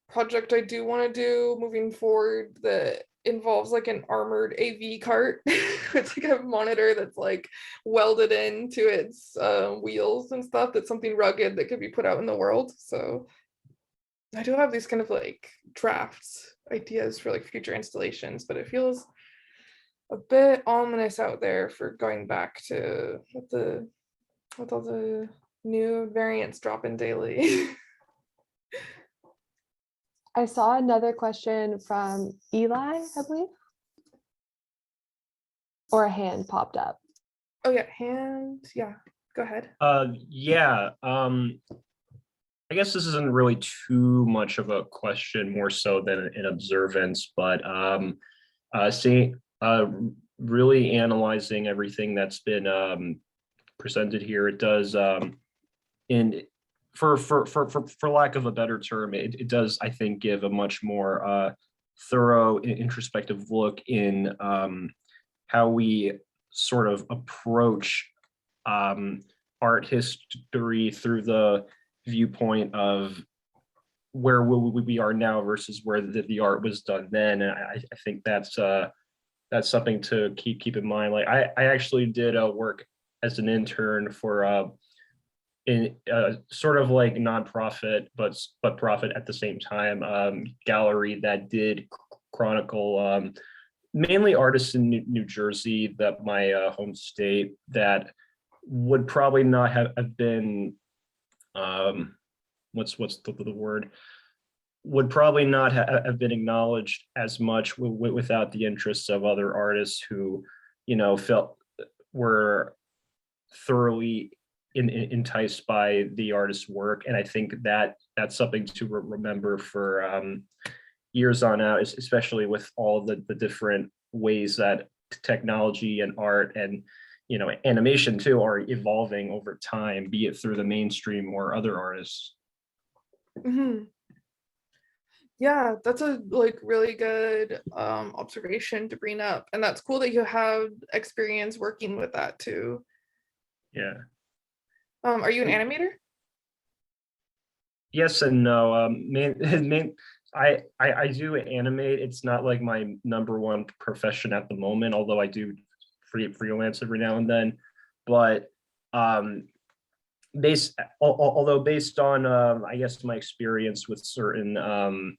[SPEAKER 2] project I do want to do moving forward that involves like an armored AV cart. It's like a monitor that's like welded into its wheels and stuff. That's something rugged that could be put out in the world. So I do have these kind of like drafts ideas for like future installations, but it feels a bit ominous out there for going back to with all the new variants dropping daily.
[SPEAKER 1] I saw another question from Eli, I believe, or a hand popped up.
[SPEAKER 2] Oh yeah, hand. Yeah, go ahead.
[SPEAKER 6] Yeah. I guess this isn't really too much of a question, more so than an observance, but seeing really analyzing everything that's been presented here, it does in for lack of a better term, it does, I think, give a much more thorough introspective look in how we sort of approach art history through the viewpoint of where we are now versus where the art was done then. And I think that's something to keep in mind. Like I actually did work as an intern for in sort of like nonprofit but profit at the same time gallery that did chronicle mainly artists in New Jersey, that my home state, that would probably not have been what's the word, would probably not have been acknowledged as much without the interests of other artists who, you know, felt were thoroughly enticed by the artist's work. And I think that that's something to remember for years on out, especially with all the different ways that technology and art and, you know, animation too are evolving over time, be it through the mainstream or other artists.
[SPEAKER 2] Mm-hmm. Yeah, that's a like really good observation to bring up, and that's cool that you have experience working with that too.
[SPEAKER 6] Yeah.
[SPEAKER 2] Are you an animator?
[SPEAKER 6] Yes and no. I do animate. It's not like my number one profession at the moment, although I do freelance every now and then. But although based on I guess my experience with certain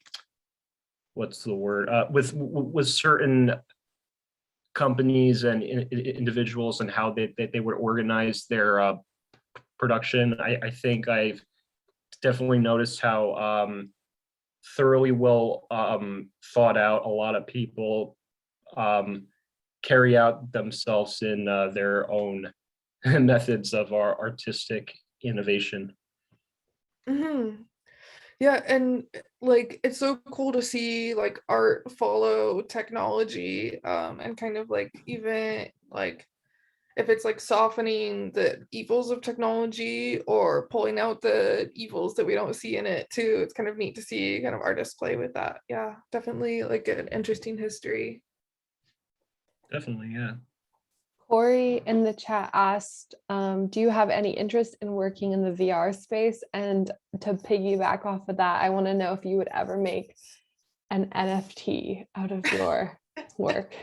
[SPEAKER 6] what's the word, with certain companies and individuals and how they would organize their production, I think I've definitely noticed how thoroughly well thought out a lot of people carry out themselves in their own methods of our artistic innovation.
[SPEAKER 2] Mm-hmm. Yeah, and like it's so cool to see like art follow technology, and kind of like even like if it's like softening the evils of technology or pulling out the evils that we don't see in it too. It's kind of neat to see kind of artists play with that. Yeah, definitely like an interesting history.
[SPEAKER 6] Definitely, yeah.
[SPEAKER 1] Corey in the chat asked, do you have any interest in working in the VR space? And to piggyback off of that, I want to know if you would ever make an NFT out of your work.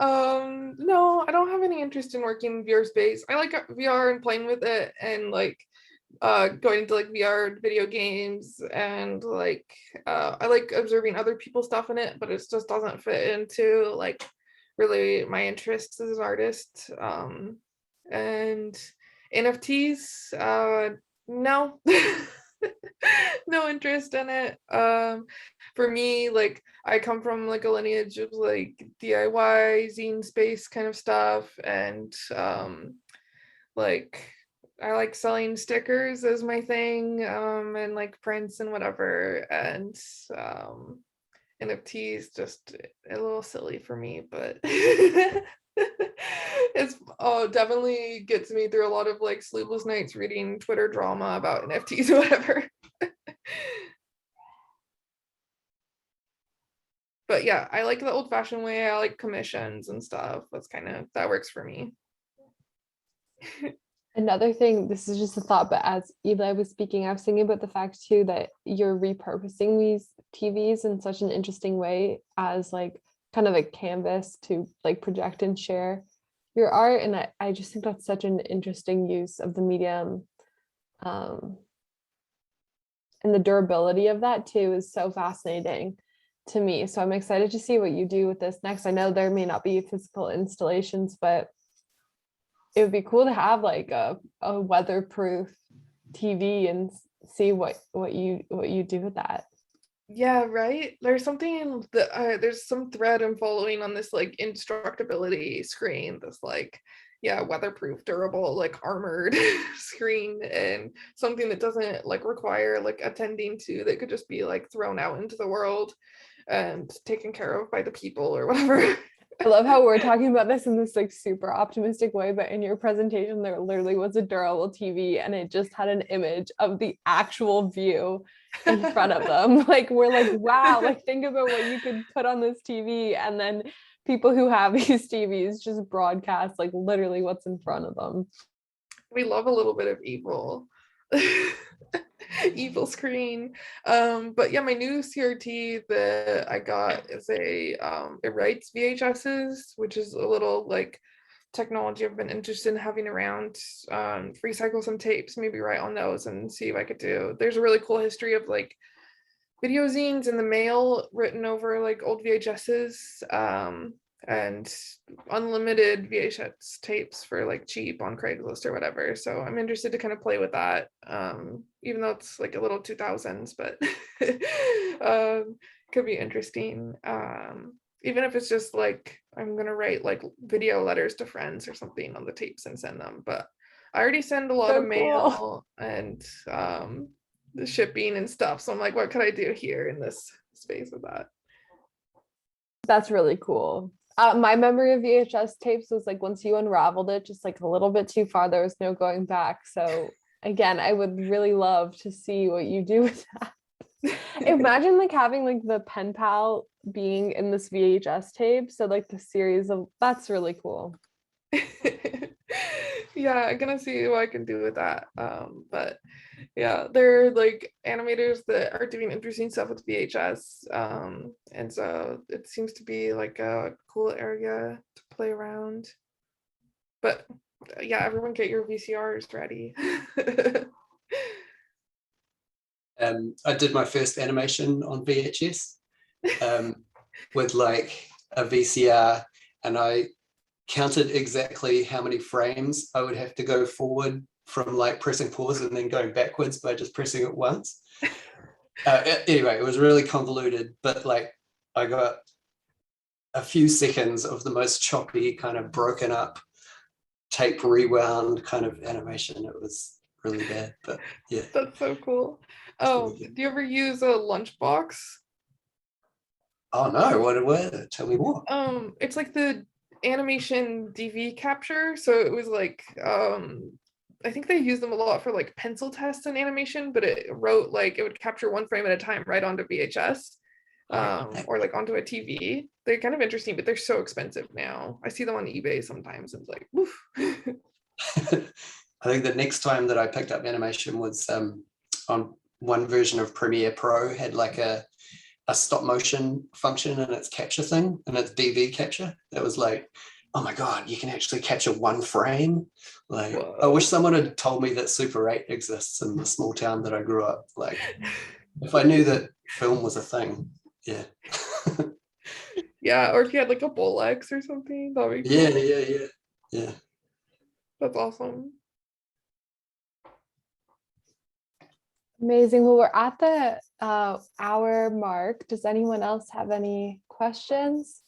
[SPEAKER 2] No, I don't have any interest in working in VR space. I like VR and playing with it and like going into like VR video games, and like I like observing other people's stuff in it, but it just doesn't fit into like really my interests as an artist. And NFTs, no. No interest in it. For me, like I come from like a lineage of like DIY zine space kind of stuff, and like I like selling stickers as my thing, and like prints and whatever, and NFTs just a little silly for me, but it's definitely gets me through a lot of like sleepless nights reading Twitter drama about NFTs or whatever. But yeah, I like the old-fashioned way. I like commissions and stuff. That's kind of, that works for me.
[SPEAKER 1] Another thing, this is just a thought, but as Eli was speaking, I was thinking about the fact too that you're repurposing these TVs in such an interesting way as like kind of a canvas to like project and share your art. And I just think that's such an interesting use of the medium. and the durability of that too is so fascinating to me. So I'm excited to see what you do with this next. I know there may not be physical installations, but it would be cool to have like a weatherproof TV and see what you do with that.
[SPEAKER 2] Yeah, right. There's something in there's some thread I'm following on this like instructability screen, this like, yeah, weatherproof, durable, like armored screen, and something that doesn't like require like attending to, that could just be like thrown out into the world and taken care of by the people or whatever.
[SPEAKER 1] I love how we're talking about this in this like super optimistic way, but in your presentation, there literally was a durable TV and it just had an image of the actual view in front of them. Like, we're like, wow, like think about what you could put on this TV. And then people who have these TVs just broadcast like literally what's in front of them.
[SPEAKER 2] We love a little bit of evil. Evil screen. But yeah, my new CRT that I got is a it writes VHSs, which is a little like technology I've been interested in having around. Recycle some tapes, maybe write on those and see if I could do. There's a really cool history of like video zines in the mail written over like old VHSs, and unlimited VHS tapes for like cheap on Craigslist or whatever. So I'm interested to kind of play with that, even though it's like a little 2000s, but could be interesting. Even if it's just like I'm gonna write like video letters to friends or something on the tapes and send them. But I already send a lot of mail and the shipping and stuff. So I'm like, what could I do here in this space with that?
[SPEAKER 1] That's really cool. My memory of VHS tapes was like once you unraveled it just like a little bit too far, there was no going back. So again, I would really love to see what you do with that. Imagine like having like the pen pal being in this VHS tape. So like the series of, that's really cool.
[SPEAKER 2] Yeah, I'm gonna see what I can do with that. But yeah, they're like animators that are doing interesting stuff with VHS. And so it seems to be like a cool area to play around. But yeah, everyone get your VCRs ready.
[SPEAKER 5] I did my first animation on VHS with like a VCR, and I counted exactly how many frames I would have to go forward from like pressing pause and then going backwards by just pressing it once. Anyway, it was really convoluted, but like I got a few seconds of the most choppy kind of broken up tape rewound kind of animation. It was really bad, but yeah.
[SPEAKER 2] That's so cool. Oh, do you ever use a lunchbox?
[SPEAKER 5] Oh no, what tell me more.
[SPEAKER 2] It's like the animation DV capture. So it was like I think they use them a lot for like pencil tests and animation, but it wrote like it would capture one frame at a time right onto VHS, or like onto a TV. They're kind of interesting, but they're so expensive now. I see them on eBay sometimes and it's like, woof.
[SPEAKER 5] I think the next time that I picked up animation was on one version of Premiere Pro had like a stop motion function in its capture thing, and its DV capture. That was like, oh my God, you can actually capture one frame. Like, whoa. I wish someone had told me that Super 8 exists in the small town that I grew up. Like, if I knew that film was a thing, yeah.
[SPEAKER 2] Yeah, or if you had like a Bolex or something, that would be cool.
[SPEAKER 5] Yeah.
[SPEAKER 2] That's awesome.
[SPEAKER 1] Amazing. Well, we're at the hour mark. Does anyone else have any questions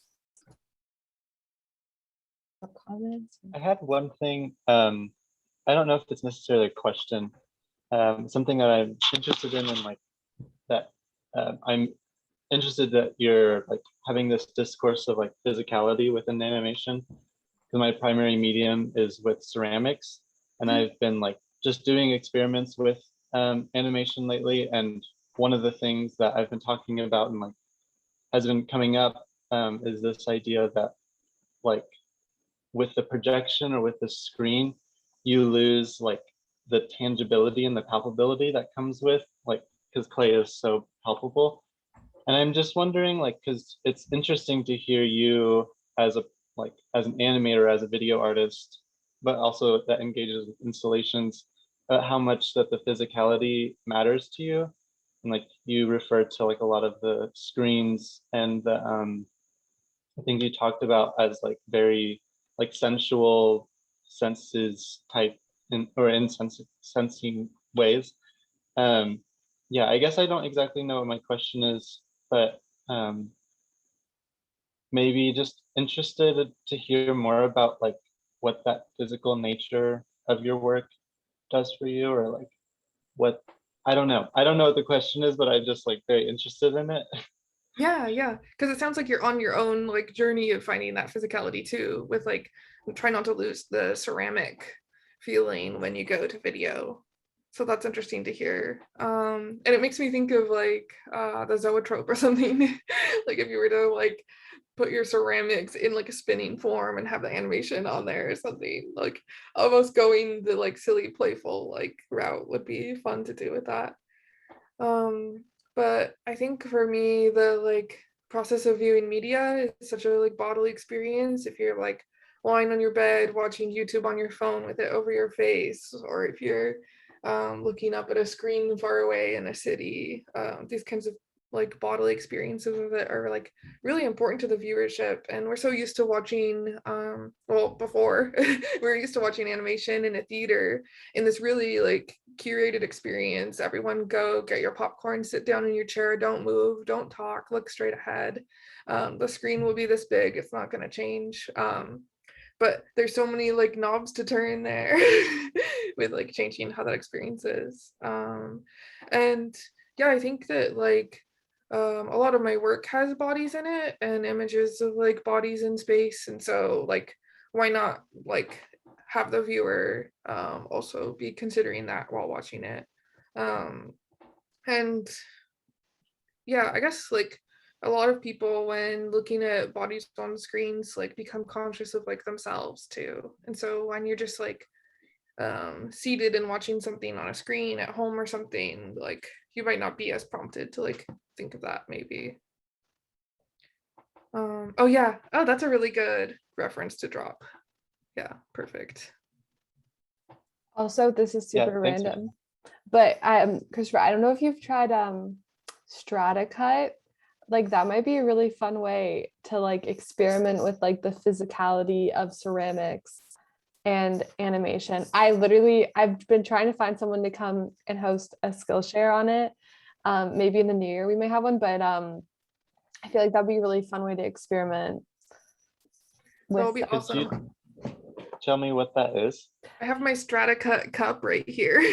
[SPEAKER 1] or comments?
[SPEAKER 3] I had one thing. I don't know if it's necessarily a question. Something that I'm interested in, and like that I'm interested that you're like having this discourse of like physicality within animation. Because my primary medium is with ceramics, and I've been like just doing experiments with animation lately, and one of the things that I've been talking about and like has been coming up is this idea that like with the projection or with the screen, you lose like the tangibility and the palpability that comes with like, because clay is so palpable. And I'm just wondering, like, because it's interesting to hear you as as an animator, as a video artist, but also that engages with installations, how much that the physicality matters to you. and like you referred to like a lot of the screens and the I think you talked about as like very like sensual senses type or in sensing ways. Yeah, I guess I don't exactly know what my question is, but maybe just interested to hear more about like what that physical nature of your work does for you, or like what, I don't know. I don't know what the question is, but I'm just like very interested in it.
[SPEAKER 2] Yeah, because it sounds like you're on your own like journey of finding that physicality too, with like try not to lose the ceramic feeling when you go to video. So that's interesting to hear. And it makes me think of like the zoetrope or something. Like if you were to like put your ceramics in like a spinning form and have the animation on there or something, like almost going the like silly playful like route would be fun to do with that. But I think for me, the like process of viewing media is such a like bodily experience. If you're like lying on your bed watching YouTube on your phone with it over your face, or if you're looking up at a screen far away in a city, these kinds of like bodily experiences of it are like really important to the viewership. And we're so used to watching well, before we were used to watching animation in a theater in this really like curated experience. Everyone go get your popcorn, sit down in your chair, don't move, don't talk, look straight ahead. The screen will be this big, it's not going to change. But there's so many like knobs to turn there with like changing how that experience is. And yeah, I think that like a lot of my work has bodies in it and images of like bodies in space, and so like why not like have the viewer also be considering that while watching it. And yeah, I guess like a lot of people when looking at bodies on screens like become conscious of like themselves too, and so when you're just like seated and watching something on a screen at home or something, like you might not be as prompted to like think of that maybe. Oh yeah, oh that's a really good reference to drop. Yeah, perfect.
[SPEAKER 1] Also, this is
[SPEAKER 3] Yeah,
[SPEAKER 1] super
[SPEAKER 3] thanks,
[SPEAKER 1] random, but Christopher, I don't know if you've tried strata cut. Like that might be a really fun way to like experiment with like the physicality of ceramics and animation. I've been trying to find someone to come and host a Skillshare on it. Maybe in the new year we may have one, but I feel like that'd be a really fun way to experiment
[SPEAKER 2] That'll
[SPEAKER 1] with.
[SPEAKER 2] be
[SPEAKER 3] Could
[SPEAKER 2] awesome.
[SPEAKER 3] you tell me what that is?
[SPEAKER 2] I have my strata cut cup right here.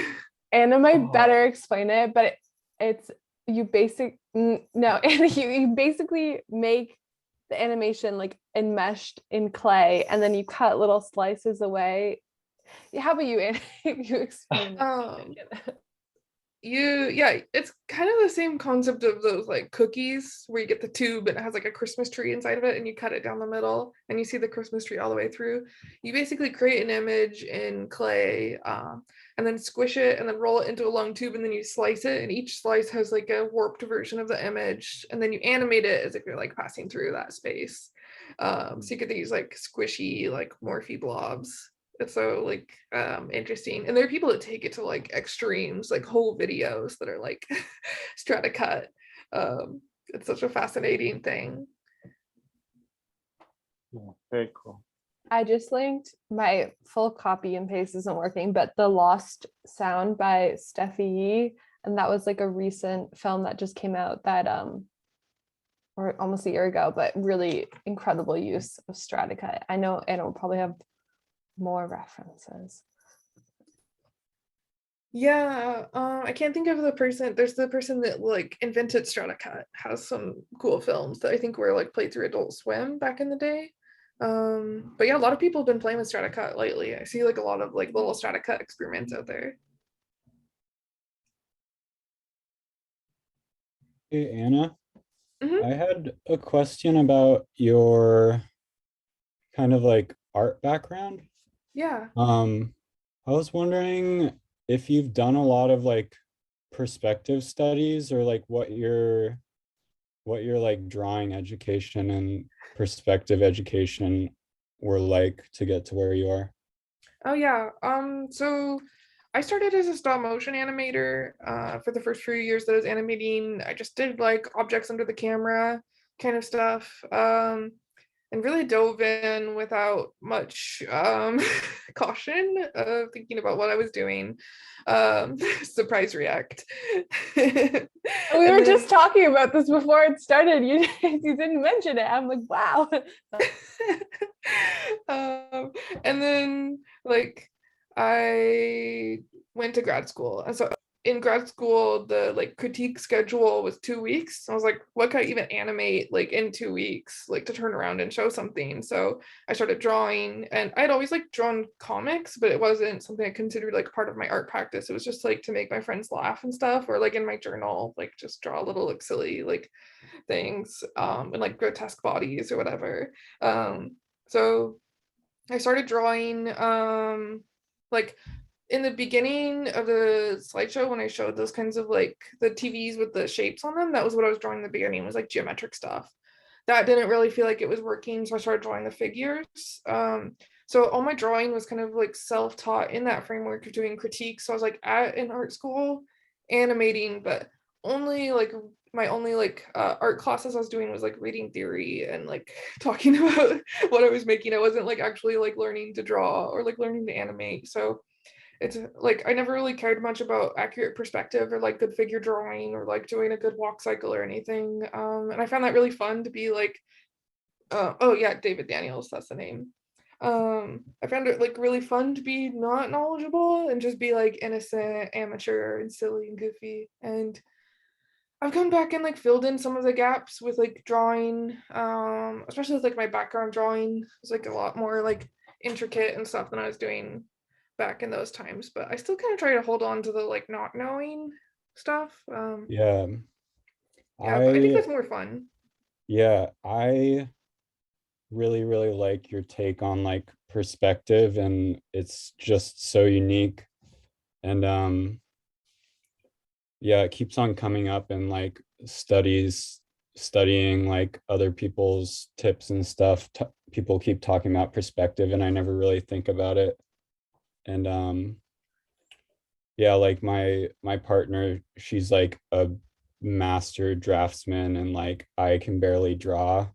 [SPEAKER 1] Anna might
[SPEAKER 3] Oh.
[SPEAKER 1] better explain it, but it's you basically make the animation like enmeshed in clay, and then you cut little slices away. How about you, Anna? You explain it.
[SPEAKER 2] Yeah, it's kind of the same concept of those like cookies where you get the tube and it has like a Christmas tree inside of it and you cut it down the middle and you see the Christmas tree all the way through. You basically create an image in clay and then squish it and then roll it into a long tube and then you slice it, and each slice has like a warped version of the image, and then you animate it as if you're like passing through that space. So you get these like squishy like morphy blobs. It's so like interesting, and there are people that take it to like extremes, like whole videos that are like strata cut. It's such a fascinating thing.
[SPEAKER 3] Yeah, very cool.
[SPEAKER 1] I just linked my full copy and paste isn't working, but The Lost Sound by Steffi Yi, and that was like a recent film that just came out that or almost a year ago, but really incredible use of strata cut. I know Anna will probably have more references.
[SPEAKER 2] Yeah, I can't think of the person. There's the person that like invented strata cut, has some cool films that I think were like played through Adult Swim back in the day. But yeah, a lot of people have been playing with strata cut lately. I see like a lot of like little strata cut experiments out there.
[SPEAKER 7] Hey, Anna,
[SPEAKER 2] Mhm.
[SPEAKER 7] I had a question about your kind of like art background.
[SPEAKER 2] Yeah.
[SPEAKER 7] I was wondering if you've done a lot of like perspective studies, or like what your like drawing education and perspective education were like to get to where you are.
[SPEAKER 2] Oh yeah. So I started as a stop motion animator for the first few years that I was animating. I just did like objects under the camera kind of stuff, and really dove in without much caution of thinking about what I was doing. Surprise react.
[SPEAKER 1] We
[SPEAKER 2] And
[SPEAKER 1] were
[SPEAKER 2] then-
[SPEAKER 1] just talking about this before it started. You you didn't mention it. I'm like, wow.
[SPEAKER 2] And then like I went to grad school, and so in grad school the like critique schedule was 2 weeks. I was like, what can I even animate like in 2 weeks, like to turn around and show something? So I started drawing, and I'd always like drawn comics, but it wasn't something I considered like part of my art practice. It was just like to make my friends laugh and stuff, or like in my journal, like just draw little like silly like things, and like grotesque bodies or whatever. So I started drawing like in the beginning of the slideshow when I showed those kinds of like the TVs with the shapes on them. That was what I was drawing in the beginning, was like geometric stuff. That didn't really feel like it was working, so I started drawing the figures. So all my drawing was kind of like self-taught in that framework of doing critiques. So I was like at an art school animating, but only like my only like art classes I was doing was like reading theory and like talking about what I was making. I wasn't like actually like learning to draw or like learning to animate. So it's like I never really cared much about accurate perspective or like good figure drawing or like doing a good walk cycle or anything. And I found that really fun to be like, oh yeah, David Daniels, that's the name. I found it like really fun to be not knowledgeable and just be like innocent, amateur, and silly and goofy. And I've come back and like filled in some of the gaps with like drawing, especially with like my background drawing was like a lot more like intricate and stuff than I was doing back in those times. But I still kind of try to hold on to the like not knowing stuff.
[SPEAKER 7] Yeah.
[SPEAKER 2] Yeah, but I think that's more fun.
[SPEAKER 7] Yeah, I really like your take on like perspective, and it's just so unique. And yeah, it keeps on coming up in like studying like other people's tips and stuff. People keep talking about perspective, and I never really think about it. And yeah, like my partner, she's like a master draftsman, and like I can barely draw.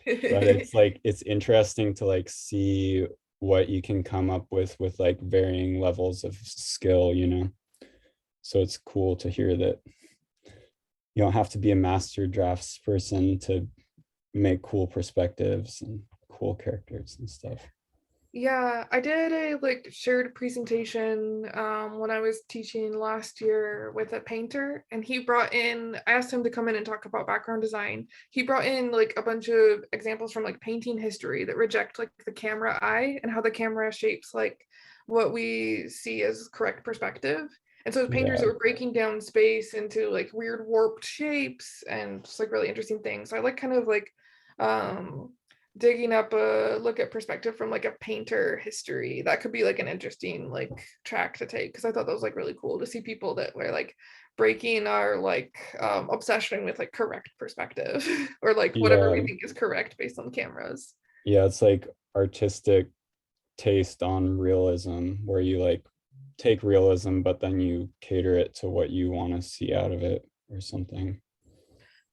[SPEAKER 7] But it's like it's interesting to like see what you can come up with like varying levels of skill, you know. So it's cool to hear that you don't have to be a master drafts person to make cool perspectives and cool characters and stuff.
[SPEAKER 2] Yeah, I did a like shared presentation when I was teaching last year with a painter, and he brought in, I asked him to come in and talk about background design. He brought in like a bunch of examples from like painting history that reject like the camera eye and how the camera shapes like what we see as correct perspective. And so painters that were breaking down space into like weird warped shapes and just like really interesting things. So I like kind of like digging up a look at perspective from like a painter history. That could be like an interesting like track to take, because I thought that was like really cool to see people that were like breaking our like obsession with like correct perspective or like whatever we think is correct based on cameras.
[SPEAKER 7] Yeah, it's like artistic taste on realism, where you like take realism but then you cater it to what you want to see out of it or something.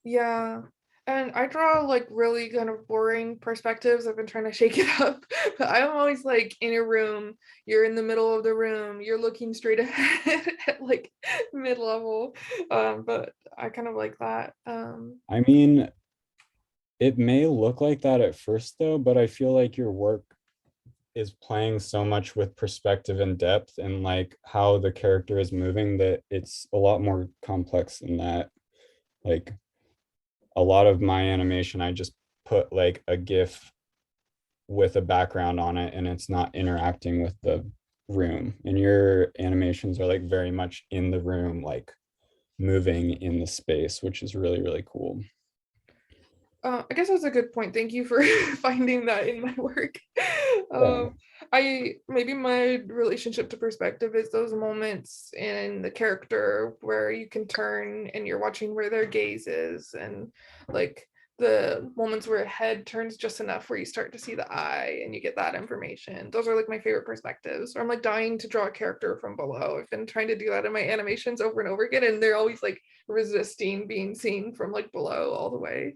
[SPEAKER 2] Yeah. And I draw like really kind of boring perspectives. I've been trying to shake it up, but I'm always like in a room, you're in the middle of the room, you're looking straight ahead at like mid-level. But I kind of like that.
[SPEAKER 7] I mean, it may look like that at first though, but I feel like your work is playing so much with perspective and depth and like how the character is moving that it's a lot more complex than that. Like a lot of my animation, I just put like a GIF with a background on it and it's not interacting with the room. And your animations are like very much in the room, like moving in the space, which is really cool.
[SPEAKER 2] I guess that's a good point. Thank you for finding that in my work. Maybe my relationship to perspective is those moments in the character where you can turn and you're watching where their gaze is, and like the moments where a head turns just enough where you start to see the eye and you get that information. Those are like my favorite perspectives. Or I'm like dying to draw a character from below. I've been trying to do that in my animations over and over again, and they're always like resisting being seen from like below all the way.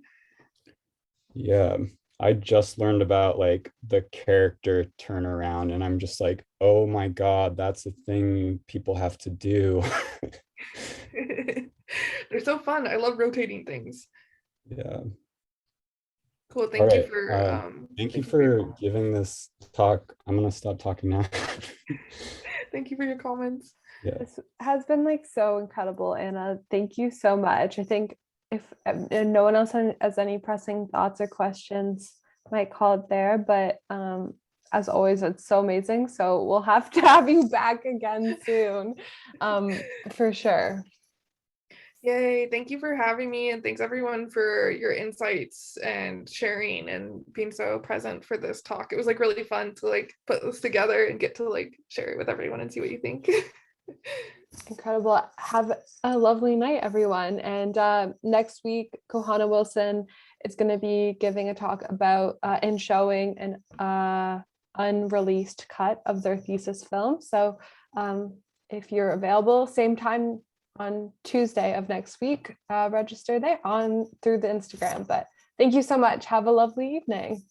[SPEAKER 7] Yeah, I just learned about like the character turnaround, and I'm just like, oh my God, that's a thing people have to do.
[SPEAKER 2] They're so fun. I love rotating things.
[SPEAKER 7] Yeah.
[SPEAKER 2] Cool.
[SPEAKER 7] All
[SPEAKER 2] Thank you
[SPEAKER 7] right.
[SPEAKER 2] for
[SPEAKER 7] Thank you for giving this talk. I'm gonna stop talking now.
[SPEAKER 2] thank you for your comments.
[SPEAKER 7] Yeah.
[SPEAKER 1] This has been like so incredible, Anna. Thank you so much. I think if no one else has any pressing thoughts or questions, might call it there. But as always, it's so amazing. So we'll have to have you back again soon, for sure.
[SPEAKER 2] Yay. Thank you for having me, and thanks everyone for your insights and sharing and being so present for this talk. It was like really fun to like put this together and get to like share it with everyone and see what you think.
[SPEAKER 1] Incredible. Have a lovely night, everyone. And next week, Kohana Wilson is going to be giving a talk about and showing an unreleased cut of their thesis film. So if you're available, same time on Tuesday of next week, register there through the Instagram. But thank you so much. Have a lovely evening.